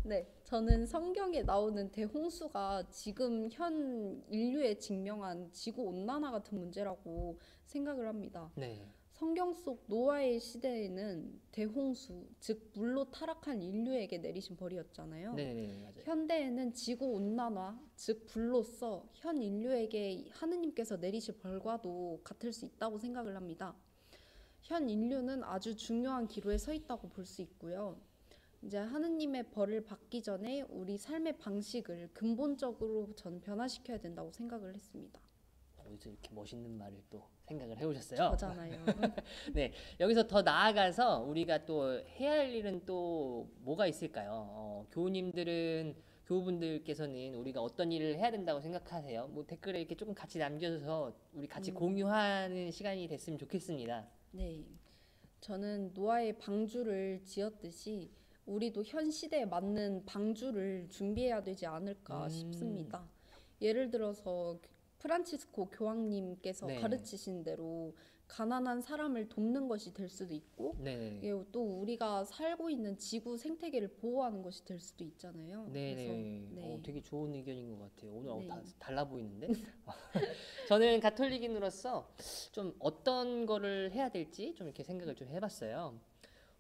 네, 저는 성경에 나오는 대홍수가 지금 현 인류에 직면한 지구 온난화 같은 문제라고 생각을 합니다. 네. 성경 속 노아의 시대에는 대홍수, 즉 물로 타락한 인류에게 내리신 벌이었잖아요. 네네네 맞아요. 현대에는 지구 온난화, 즉 불로서 현 인류에게 하느님께서 내리실 벌과도 같을 수 있다고 생각을 합니다. 현 인류는 아주 중요한 기로에 서 있다고 볼 수 있고요. 이제 하느님의 벌을 받기 전에 우리 삶의 방식을 근본적으로 전 변화시켜야 된다고 생각을 했습니다. 어디서 이렇게 멋있는 말을 또 생각을 해오셨어요? 저잖아요. 네, 여기서 더 나아가서 우리가 또 해야 할 일은 또 뭐가 있을까요? 교우분들께서는 우리가 어떤 일을 해야 된다고 생각하세요? 뭐 댓글에 이렇게 조금 같이 남겨서 우리 같이 공유하는 시간이 됐으면 좋겠습니다. 네, 저는 노아의 방주를 지었듯이 우리도 현 시대에 맞는 방주를 준비해야 되지 않을까 싶습니다. 예를 들어서 프란치스코 교황님께서 네. 가르치신 대로 가난한 사람을 돕는 것이 될 수도 있고 네, 예, 또 우리가 살고 있는 지구 생태계를 보호하는 것이 될 수도 있잖아요. 네, 그래서, 네. 되게 좋은 의견인 것 같아요. 오늘 네. 달라 보이는데? 저는 가톨릭인으로서 좀 어떤 거를 해야 될지 좀 이렇게 생각을 좀 해봤어요.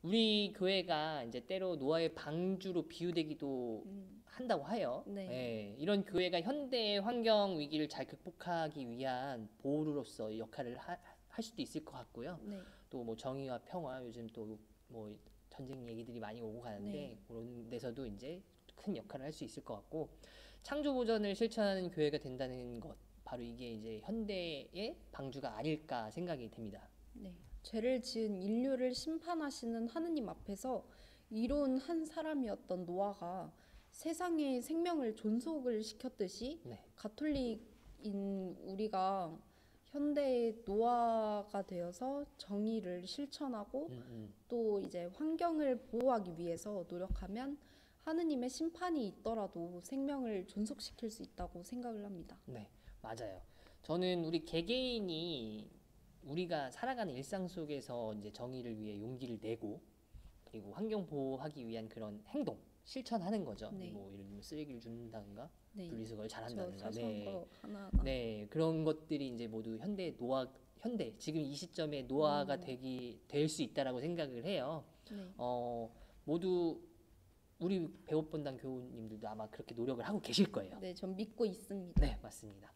우리 교회가 이제 때로 노아의 방주로 비유되기도 한다고 해요. 네. 예, 이런 교회가 현대의 환경 위기를 잘 극복하기 위한 보루로서 역할을 할 수도 있을 것 같고요. 네. 또 뭐 정의와 평화 요즘 또 뭐 전쟁 얘기들이 많이 오고 가는데 네. 그런 데서도 이제 큰 역할을 할 수 있을 것 같고 창조 보전을 실천하는 교회가 된다는 것 바로 이게 이제 현대의 방주가 아닐까 생각이 됩니다. 네. 죄를 지은 인류를 심판하시는 하느님 앞에서 이로운 한 사람이었던 노아가 세상에 생명을 존속을 시켰듯이 네. 가톨릭인 우리가 현대의 노아가 되어서 정의를 실천하고 또 이제 환경을 보호하기 위해서 노력하면 하느님의 심판이 있더라도 생명을 존속시킬 수 있다고 생각을 합니다. 네, 맞아요. 저는 우리 개개인이 우리가 살아가는 일상 속에서 이제 정의를 위해 용기를 내고 그리고 환경 보호하기 위한 그런 행동 실천하는 거죠. 네. 뭐 예를 들면 쓰레기를 줍는다든가 네. 분리수거를 잘한다든가 사소한 거 하나하나. 네, 그런 것들이 이제 모두 현대 지금 이 시점에 노아가 될 수 있다라고 생각을 해요. 네. 모두 우리 배우분단 교우님들도 아마 그렇게 노력을 하고 계실 거예요. 네, 전 믿고 있습니다. 네, 맞습니다.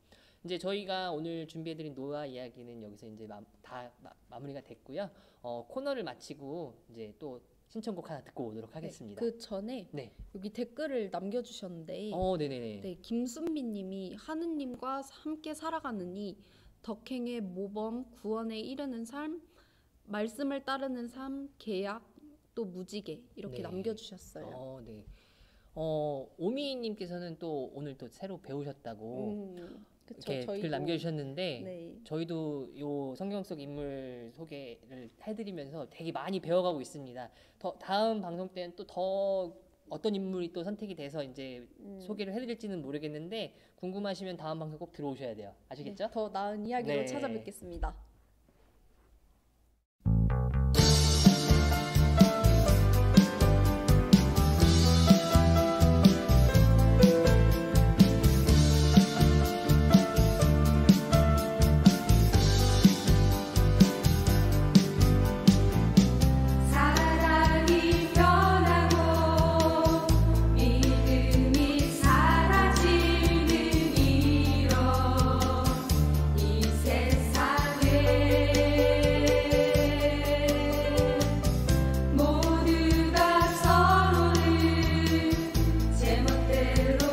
이제 저희가 오늘 준비해드린 노아 이야기는 여기서 이제 마무리가 됐고요. 코너를 마치고 이제 또 신청곡 하나 듣고 오도록 하겠습니다. 그 전에 네. 여기 댓글을 남겨주셨는데 네네네. 네, 김순미님이 하느님과 함께 살아가느니 덕행의 모범 구원에 이르는 삶, 말씀을 따르는 삶, 계약 또 무지개 이렇게 네. 남겨주셨어요. 네. 오미님께서는 또 오늘 또 새로 배우셨다고 그쵸, 이렇게 글 저희도- 남겨주셨는데 네. 저희도 요 성경 속 인물 소개를 해드리면서 되게 많이 배워가고 있습니다. 다음 방송 때는 또 더 어떤 인물이 또 선택이 돼서 이제 소개를 해드릴지는 모르겠는데 궁금하시면 다음 방송 꼭 들어오셔야 돼요. 아시겠죠? 네, 더 나은 이야기로 네. 찾아뵙겠습니다. 사랑이 변하고 믿음이 사라지는 이런 이 세상에 모두가 서로를 제멋대로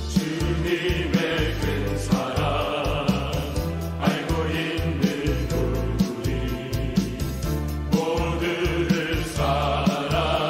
주님의 큰 사랑 알고 있는 우리 모두를 사랑하리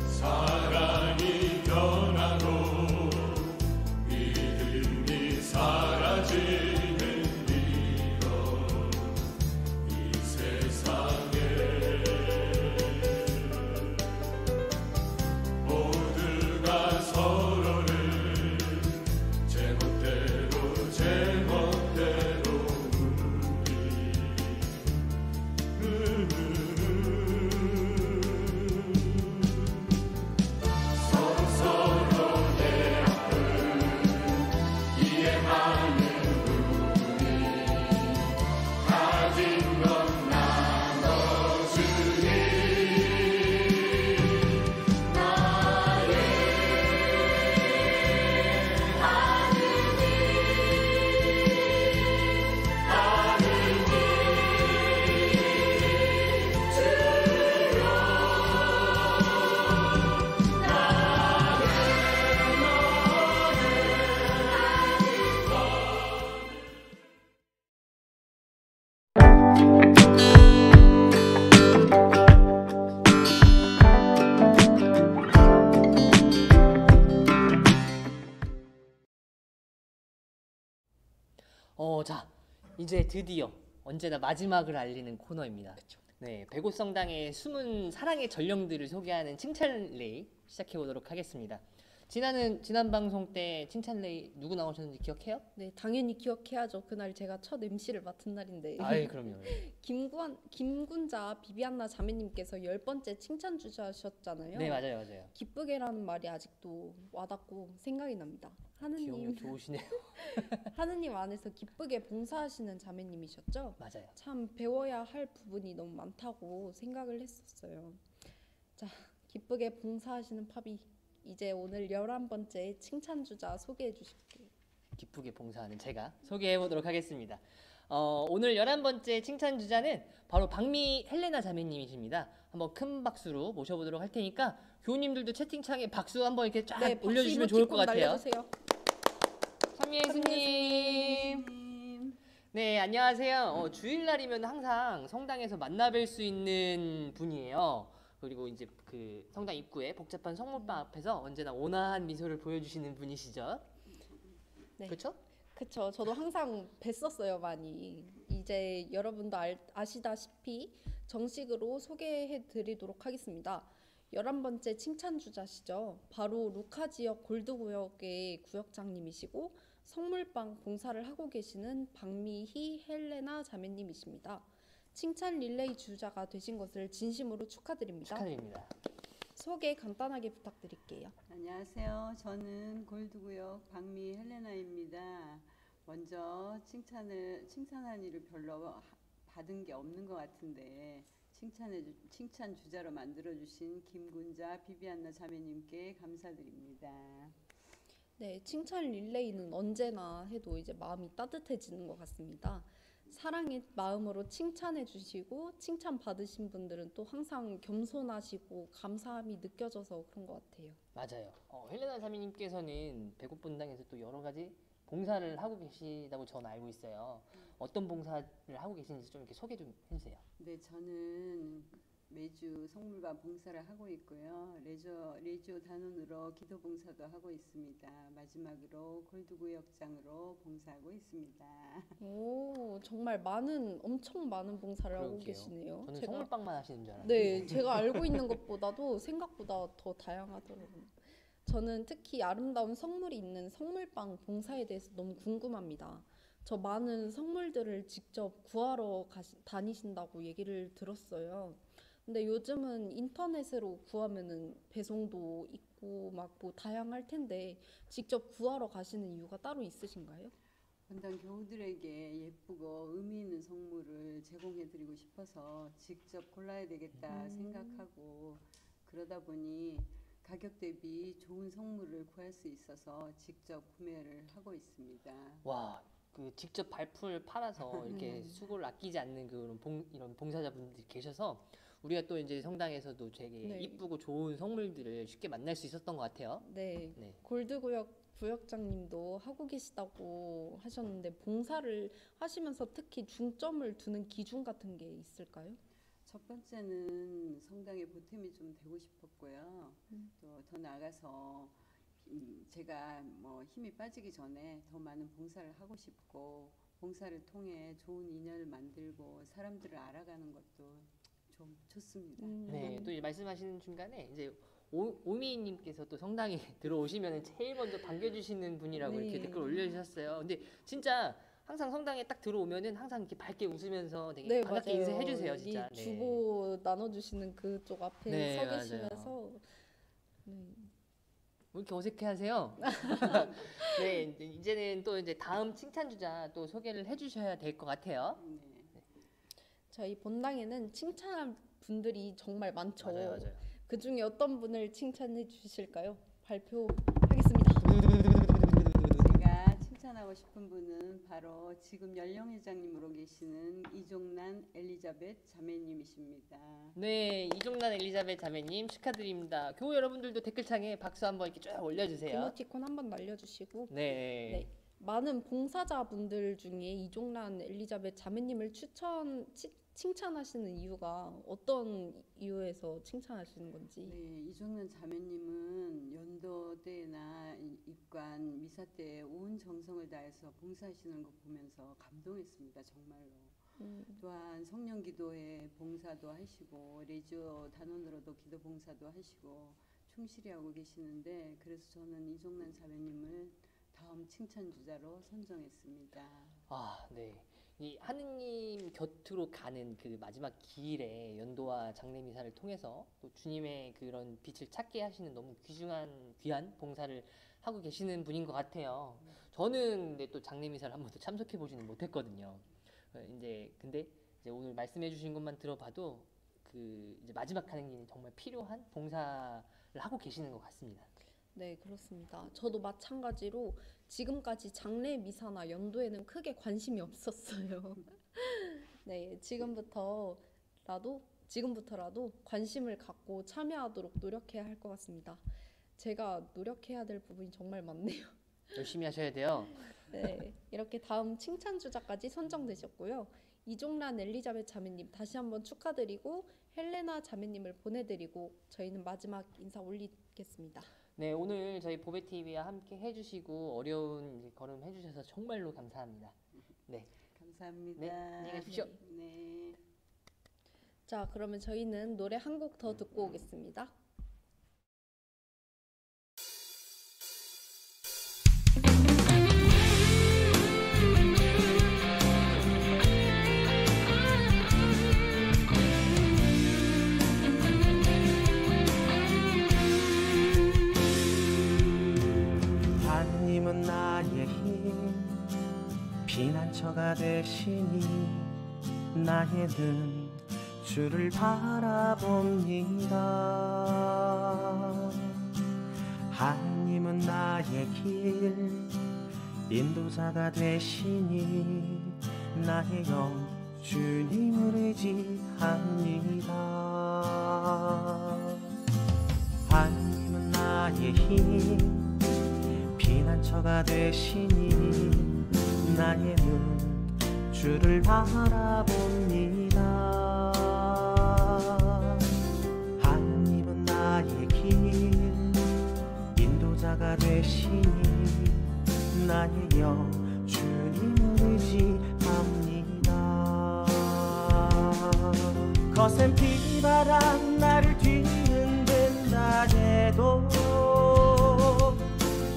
사랑이 변하고 믿음이 사라지는 이런 이 세상에 모두가 서로를 제멋대로 자, 이제 드디어 언제나 마지막을 알리는 코너입니다. 네, 백오성당의 숨은 사랑의 전령들을 소개하는 칭찬레이 시작해 보도록 하겠습니다. 지난 방송 때 칭찬레이 누구 나오셨는지 기억해요? 네, 당연히 기억해야죠. 그날 제가 첫 MC를 맡은 날인데. 아이, 그럼요. 김군자 비비안나 자매님께서 10번째 칭찬 주자셨잖아요. 네, 맞아요. 기쁘게라는 말이 아직도 와닿고 생각이 납니다. 하느님, 기억력 좋으시네요. 하느님 안에서 기쁘게 봉사하시는 자매님이셨죠? 맞아요. 참 배워야 할 부분이 너무 많다고 생각을 했었어요. 자, 기쁘게 봉사하시는 팝이 이제 오늘 11번째 칭찬 주자 소개해 주실게요. 기쁘게 봉사하는 제가 소개해 보도록 하겠습니다. 오늘 11번째 칭찬 주자는 바로 박미 헬레나 자매님이십니다. 한번 큰 박수로 모셔보도록 할 테니까 교우님들도 채팅창에 박수 한번 이렇게 쫙 네, 박수 올려주시면 좋을 것 이모티콘 같아요. 날려주세요. 찬미 예수님. 네, 안녕하세요. 주일날이면 항상 성당에서 만나뵐 수 있는 분이에요. 그리고 이제 그 성당 입구에 복잡한 성물방 앞에서 언제나 온화한 미소를 보여주시는 분이시죠. 네. 그렇죠? 그쵸. 저도 항상 뵀었어요, 많이. 이제 여러분도 아시다시피 정식으로 소개해 드리도록 하겠습니다. 11번째 칭찬 주자시죠. 바로 루카 지역 골드 구역의 구역장님이시고 성물빵 봉사를 하고 계시는 박미희 헬레나 자매님이십니다. 칭찬 릴레이 주자가 되신 것을 진심으로 축하드립니다. 축하드립니다. 소개 간단하게 부탁드릴게요. 안녕하세요. 저는 골드구역 박미 헬레나입니다. 먼저 칭찬한 일을 별로 받은 게 없는 것 같은데 칭찬 주자로 만들어주신 김군자 비비안나 자매님께 감사드립니다. 네, 칭찬 릴레이는 언제나 해도 이제 마음이 따뜻해지는 것 같습니다. 사랑의 마음으로 칭찬해 주시고 칭찬 받으신 분들은 또 항상 겸손하시고 감사함이 느껴져서 그런 것 같아요. 맞아요. 헬레나 자매님께서는 배고픈당에서 또 여러 가지 봉사를 하고 계시다고 저는 알고 있어요. 어떤 봉사를 하고 계신지 좀 이렇게 소개 좀 해주세요. 네, 저는 매주 성물과 봉사를 하고 있고요. 레지오 단원으로 기도 봉사도 하고 있습니다. 마지막으로 골드구역장으로 봉사하고 있습니다. 오, 정말 엄청 많은 봉사를 하고 그러게요. 계시네요. 저는 성물빵만 하시는 줄 알았어요. 네, 제가 알고 있는 것보다도 생각보다 더 다양하더라고요. 저는 특히 아름다운 성물이 있는 성물빵 봉사에 대해서 너무 궁금합니다. 저 많은 성물들을 직접 구하러 다니신다고 얘기를 들었어요. 근데 요즘은 인터넷으로 구하면은 배송도 있고 막 뭐 다양할 텐데 직접 구하러 가시는 이유가 따로 있으신가요? 본당 교우들에게 예쁘고 의미 있는 성물을 제공해드리고 싶어서 직접 골라야 되겠다 생각하고 그러다 보니 가격 대비 좋은 성물을 구할 수 있어서 직접 구매를 하고 있습니다. 와, 그 직접 발품을 팔아서 이렇게 수고를 아끼지 않는 이런 봉사자분들이 계셔서 우리가 또 이제 성당에서도 되게 네. 이쁘고 좋은 성물들을 쉽게 만날 수 있었던 것 같아요. 네. 네. 구역장님도 하고 계시다고 하셨는데 봉사를 하시면서 특히 중점을 두는 기준 같은 게 있을까요? 첫 번째는 성당의 보탬이 좀 되고 싶었고요. 또 더 나아가서 제가 뭐 힘이 빠지기 전에 더 많은 봉사를 하고 싶고 봉사를 통해 좋은 인연을 만들고 사람들을 알아가는 것도 좀 좋습니다. 네, 또 이제 말씀하시는 중간에 이제 오미님께서 또 성당에 들어오시면 제일 먼저 반겨주시는 분이라고 네. 이렇게 댓글 올려주셨어요. 근데 진짜 항상 성당에 딱 들어오면은 항상 이렇게 밝게 웃으면서 되게 반갑게 맞아요. 인사해주세요, 진짜. 이 주보 나눠주시는 그쪽 앞에 네, 서 맞아요. 계시면서 네. 왜 이렇게 어색해하세요? 네, 이제는 또 이제 다음 칭찬 주자 또 소개를 해주셔야 될 것 같아요. 네. 저희 본당에는 칭찬할 분들이 정말 많죠. 맞아요. 그 중에 어떤 분을 칭찬해 주실까요? 발표하겠습니다. 제가 칭찬하고 싶은 분은 바로 지금 연령회장님으로 계시는 이종란 엘리자벳 자매님이십니다. 네, 이종란 엘리자벳 자매님 축하드립니다. 교우 여러분들도 댓글창에 박수 한번 이렇게 쫙 올려주세요. 이모티콘 한번 날려주시고 네. 많은 봉사자분들 중에 이종란 엘리자벳 자매님을 칭찬하시는 이유가 어떤 이유에서 칭찬하시는 건지. 네, 이종란 자매님은 연도 때나 입관 미사 때 온 정성을 다해서 봉사하시는 거 보면서 감동했습니다. 정말로. 또한 성령기도회 봉사도 하시고 레지오 단원으로도 기도 봉사도 하시고 충실히 하고 계시는데 그래서 저는 이종란 자매님을 다음 칭찬 주자로 선정했습니다. 아, 네. 이 하느님 곁으로 가는 그 마지막 길에 연도와 장례 미사를 통해서 또 주님의 그런 빛을 찾게 하시는 너무 귀한 봉사를 하고 계시는 분인 것 같아요. 저는 근데 또 장례 미사를 한 번도 참석해 보지는 못했거든요. 근데 이제 오늘 말씀해 주신 것만 들어봐도 그 이제 마지막 하는 길이 정말 필요한 봉사를 하고 계시는 것 같습니다. 네, 그렇습니다. 저도 마찬가지로 지금까지 장례 미사나 연도에는 크게 관심이 없었어요. 네, 지금부터라도 관심을 갖고 참여하도록 노력해야 할 것 같습니다. 제가 노력해야 될 부분이 정말 많네요. 열심히 하셔야 돼요. 네, 이렇게 다음 칭찬 주자까지 선정되셨고요. 이종란 엘리자벳 자매님 다시 한번 축하드리고 헬레나 자매님을 보내드리고 저희는 마지막 인사 올리겠습니다. 네, 오늘 저희 보배TV와 함께 해주시고 어려운 이제 걸음 해주셔서 정말로 감사합니다. 네, 감사합니다. 네, 안녕히 가십시오. 네. 자, 그러면 저희는 노래 한 곡 더 듣고 오겠습니다. 하나님은 나의 힘 피난처가 되시니 나의 눈 주를 바라봅니다. 하나님은 나의 길 인도자가 되시니 나의 영 주님을 의지합니다. 하나님은 나의 힘 피난처가 되시니 나의 눈 주를 바라봅니다. 하나님은 나의 길 인도자가 되시니 나의 영 주님을 의지합니다. 거센 비바람 나를 뒤흔든다 해도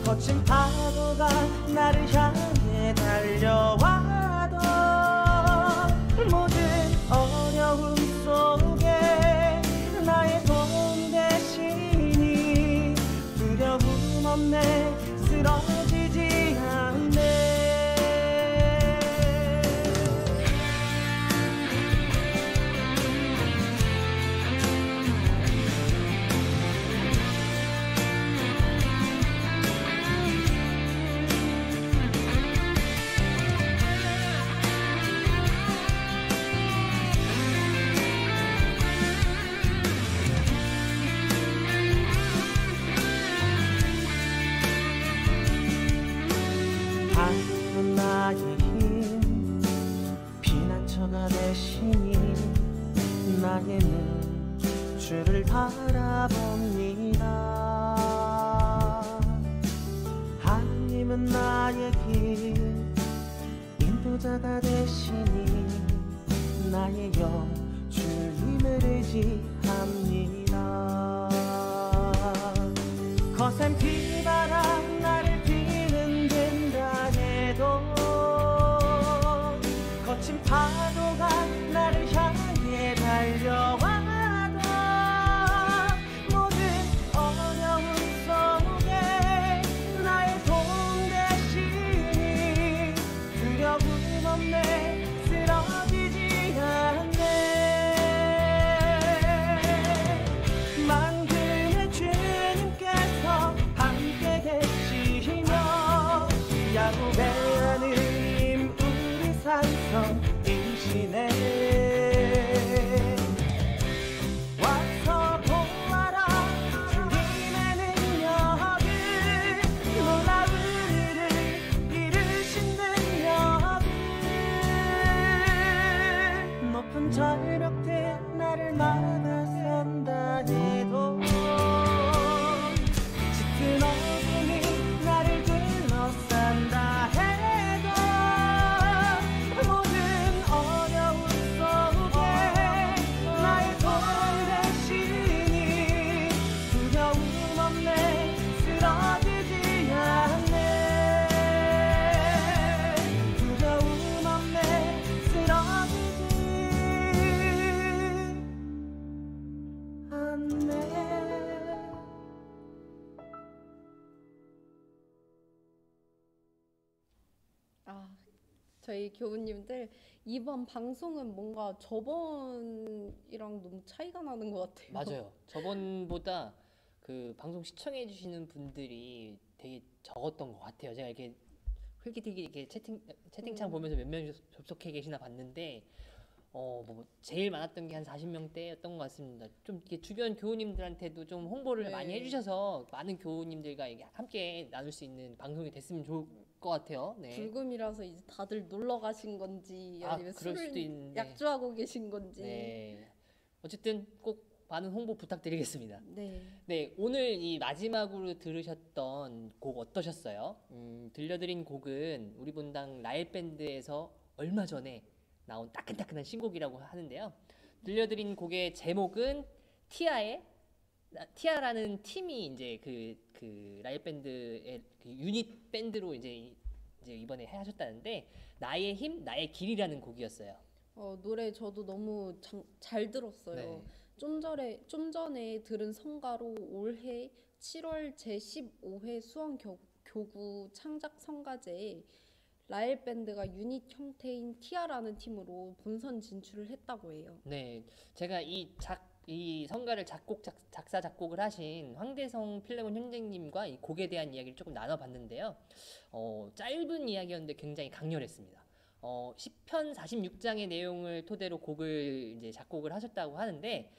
거친 파도가 나를 향해 달려와도 모든 어려움 속에 나의 도움 되시니 두려움 없네 쓰러지지 않네. 하나님은 나의 힘 피난처가 되시니 나의 눈 주를 바라봅니다. 하나님은 나의 길 인도자가 되시니 나의 영 주님을 의지합니다. 거센 비바람 나를 뒤흔든다 해도 거친 파도가 나를 향해 달려와도 모든 어려움 속에 나의 도움 되시니 두려움 없네 쓰러지지 않네. 만군의 주님께서 함께 계시며 야곱의 하느님 우리 산성이시네. 와서 보아라 주님의 능력을 놀라운 일을 이루신 능력을. 높은 절벽들 나를 막아선다 해도 짙은 어둠이 나를 둘러싼다 해도 모든 어려움 속에 나의 도움 되시니 두려움 없네 쓰러지지 않네. 두려움 없네 쓰러지지 않네. 아, 저희 교우님들 이번 방송은 뭔가 저번이랑 너무 차이가 나는 것 같아요. 맞아요. 저번보다 그 방송 시청해 주시는 분들이 되게 적었던 것 같아요. 제가 이렇게 흘기들기 이렇게 채팅창 보면서 몇 명이 접속해 계시나 봤는데 뭐 제일 많았던 게 한 40명대였던 것 같습니다. 좀 이렇게 주변 교우님들한테도 좀 홍보를 네. 많이 해주셔서 많은 교우님들과 이게 함께 나눌 수 있는 방송이 됐으면 좋을 것 같아요. 네. 불금이라서 이제 다들 놀러 가신 건지 아니면 그럴 수도 술을 있는데. 약주하고 계신 건지. 네. 어쨌든 꼭 많은 홍보 부탁드리겠습니다. 네. 네, 오늘 이 마지막으로 들으셨던 곡 어떠셨어요? 들려드린 곡은 우리 본당 라일 밴드에서 얼마 전에 나온 따끈따끈한 신곡이라고 하는데요. 들려드린 곡의 제목은 티아라는 팀이 이제 그 라일 밴드의 그 유닛 밴드로 이제 이번에 하셨다는데 나의 힘 나의 길이라는 곡이었어요. 노래 저도 너무 잘 들었어요. 네. 좀 전에 들은 성가로 올해 7월 제15회 수원교구 창작 성가제에 라일 밴드가 유닛 형태인 티아라는 팀으로 본선 진출을 했다고 해요. 네, 제가 이 성가를 작사 작곡을 하신 황대성 필레몬 형제님과 이 곡에 대한 이야기를 조금 나눠봤는데요. 짧은 이야기였는데 굉장히 강렬했습니다. 10편 46장의 내용을 토대로 곡을 이제 작곡을 하셨다고 하는데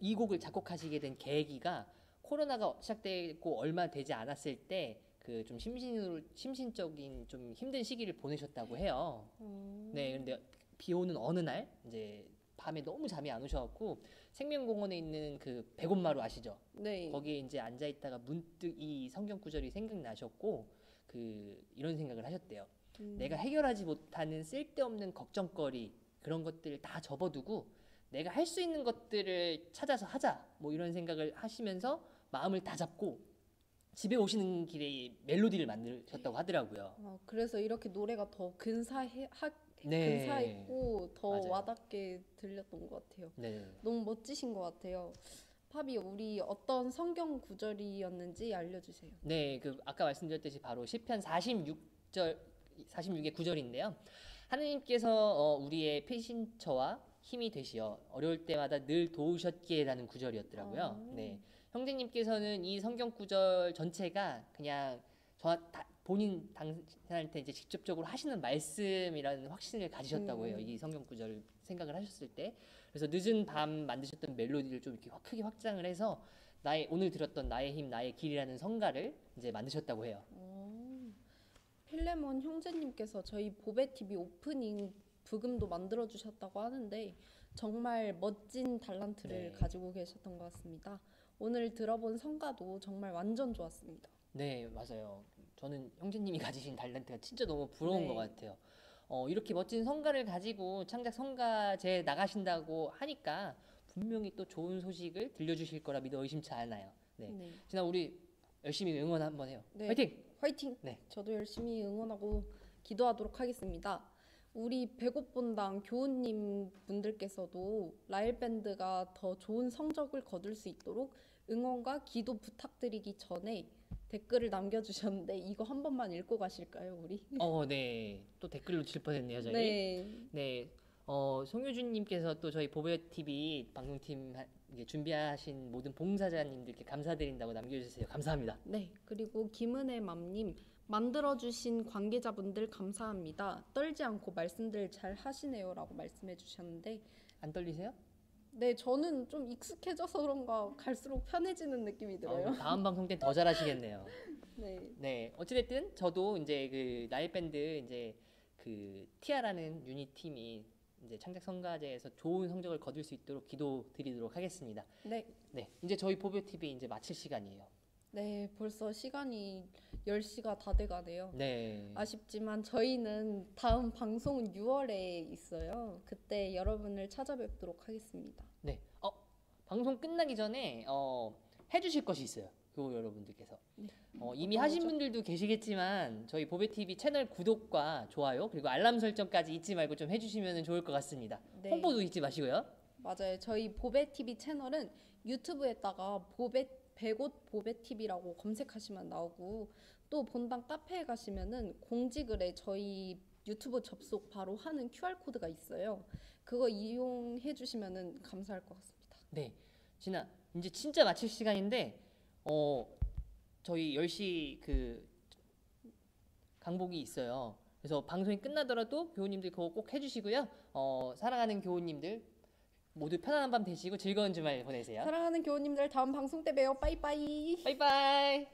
이 곡을 작곡하시게 된 계기가 코로나가 시작되고 얼마 되지 않았을 때 그 좀 심신적인 좀 힘든 시기를 보내셨다고 해요. 네, 근데 비 오는 어느 날 이제 밤에 너무 잠이 안 오셔갖고 생명공원에 있는 그 백운마루 아시죠? 네. 거기에 이제 앉아 있다가 문득 이 성경 구절이 생각나셨고 이런 생각을 하셨대요. 내가 해결하지 못하는 쓸데없는 걱정거리 그런 것들을 다 접어두고 내가 할 수 있는 것들을 찾아서 하자 뭐 이런 생각을 하시면서 마음을 다 잡고 집에 오시는 길에 멜로디를 만드셨다고 하더라고요. 그래서 이렇게 노래가 더 네. 근사했고 더 맞아요. 와닿게 들렸던 것 같아요. 네. 너무 멋지신 것 같아요. 팝이 우리 어떤 성경 구절이었는지 알려주세요. 네, 아까 말씀드렸듯이 바로 시편 46절 46의 9절인데요. 하느님께서 우리의 피신처와 힘이 되시어 어려울 때마다 늘 도우셨기에라는 구절이었더라고요. 네, 형제님께서는 이 성경 구절 전체가 그냥 본인 당신한테 이제 직접적으로 하시는 말씀이라는 확신을 가지셨다고 해요. 이 성경 구절을 생각을 하셨을 때. 그래서 늦은 밤 만드셨던 멜로디를 좀 이렇게 크게 확장을 해서 오늘 들었던 나의 힘 나의 길이라는 성가를 이제 만드셨다고 해요. 필레몬 형제님께서 저희 보배TV 오프닝 부금도 만들어 주셨다고 하는데 정말 멋진 달란트를 네. 가지고 계셨던 것 같습니다. 오늘 들어본 성가도 정말 완전 좋았습니다. 네, 맞아요. 저는 형제님이 가지신 달란트가 진짜 너무 부러운 네. 것 같아요. 이렇게 멋진 성가를 가지고 창작 성가제 나가신다고 하니까 분명히 또 좋은 소식을 들려주실 거라 믿어 의심치 않아요. 네. 네. 지난 우리 열심히 응원 한번 해요. 네. 화이팅! 화이팅! 네. 저도 열심히 응원하고 기도하도록 하겠습니다. 우리 배고픈당 교우님 분들께서도 라일 밴드가 더 좋은 성적을 거둘 수 있도록 응원과 기도 부탁드리기 전에 댓글을 남겨주셨는데 이거 한 번만 읽고 가실까요, 우리? 네. 또 댓글 놓칠 뻔했네요, 저희. 네. 네. 송효준님께서 또 저희 보배TV 방송팀 이게 준비하신 모든 봉사자님들께 감사드린다고 남겨주세요. 감사합니다. 네. 그리고 김은혜 맘님 만들어주신 관계자분들 감사합니다. 떨지 않고 말씀들 잘 하시네요라고 말씀해 주셨는데 안 떨리세요? 네, 저는 좀 익숙해져서 그런가 갈수록 편해지는 느낌이 들어요. 다음 방송 때 더 잘하시겠네요. 네. 네, 어찌됐든 저도 이제 그 라일 밴드 이제 그 티아라는 유닛 팀이 이제 창작 성가제에서 좋은 성적을 거둘 수 있도록 기도드리도록 하겠습니다. 네. 네, 이제 저희 보배TV 이제 마칠 시간이에요. 네, 벌써 시간이 10시가 다 돼가네요. 네. 아쉽지만 저희는 다음 방송은 6월에 있어요. 그때 여러분을 찾아뵙도록 하겠습니다. 네. 방송 끝나기 전에 해주실 것이 있어요. 교우 여러분들께서. 이미 어떤 하신 거죠? 분들도 계시겠지만 저희 보배TV 채널 구독과 좋아요 그리고 알람 설정까지 잊지 말고 좀 해주시면 좋을 것 같습니다. 네. 홍보도 잊지 마시고요. 맞아요. 저희 보배TV 채널은 유튜브에다가 백옷 보배TV라고 검색하시면 나오고 또 본당 카페에 가시면은 공지글에 저희 유튜브 접속 바로 하는 QR코드가 있어요. 그거 이용해 주시면은 감사할 것 같습니다. 네. 진아, 이제 진짜 마칠 시간인데 저희 10시 그 강복이 있어요. 그래서 방송이 끝나더라도 교우님들 그거 꼭 해주시고요. 사랑하는 교우님들 모두 편안한 밤 되시고 즐거운 주말 보내세요. 사랑하는 교우님들 다음 방송 때 봬요. 빠이빠이. 빠이빠이.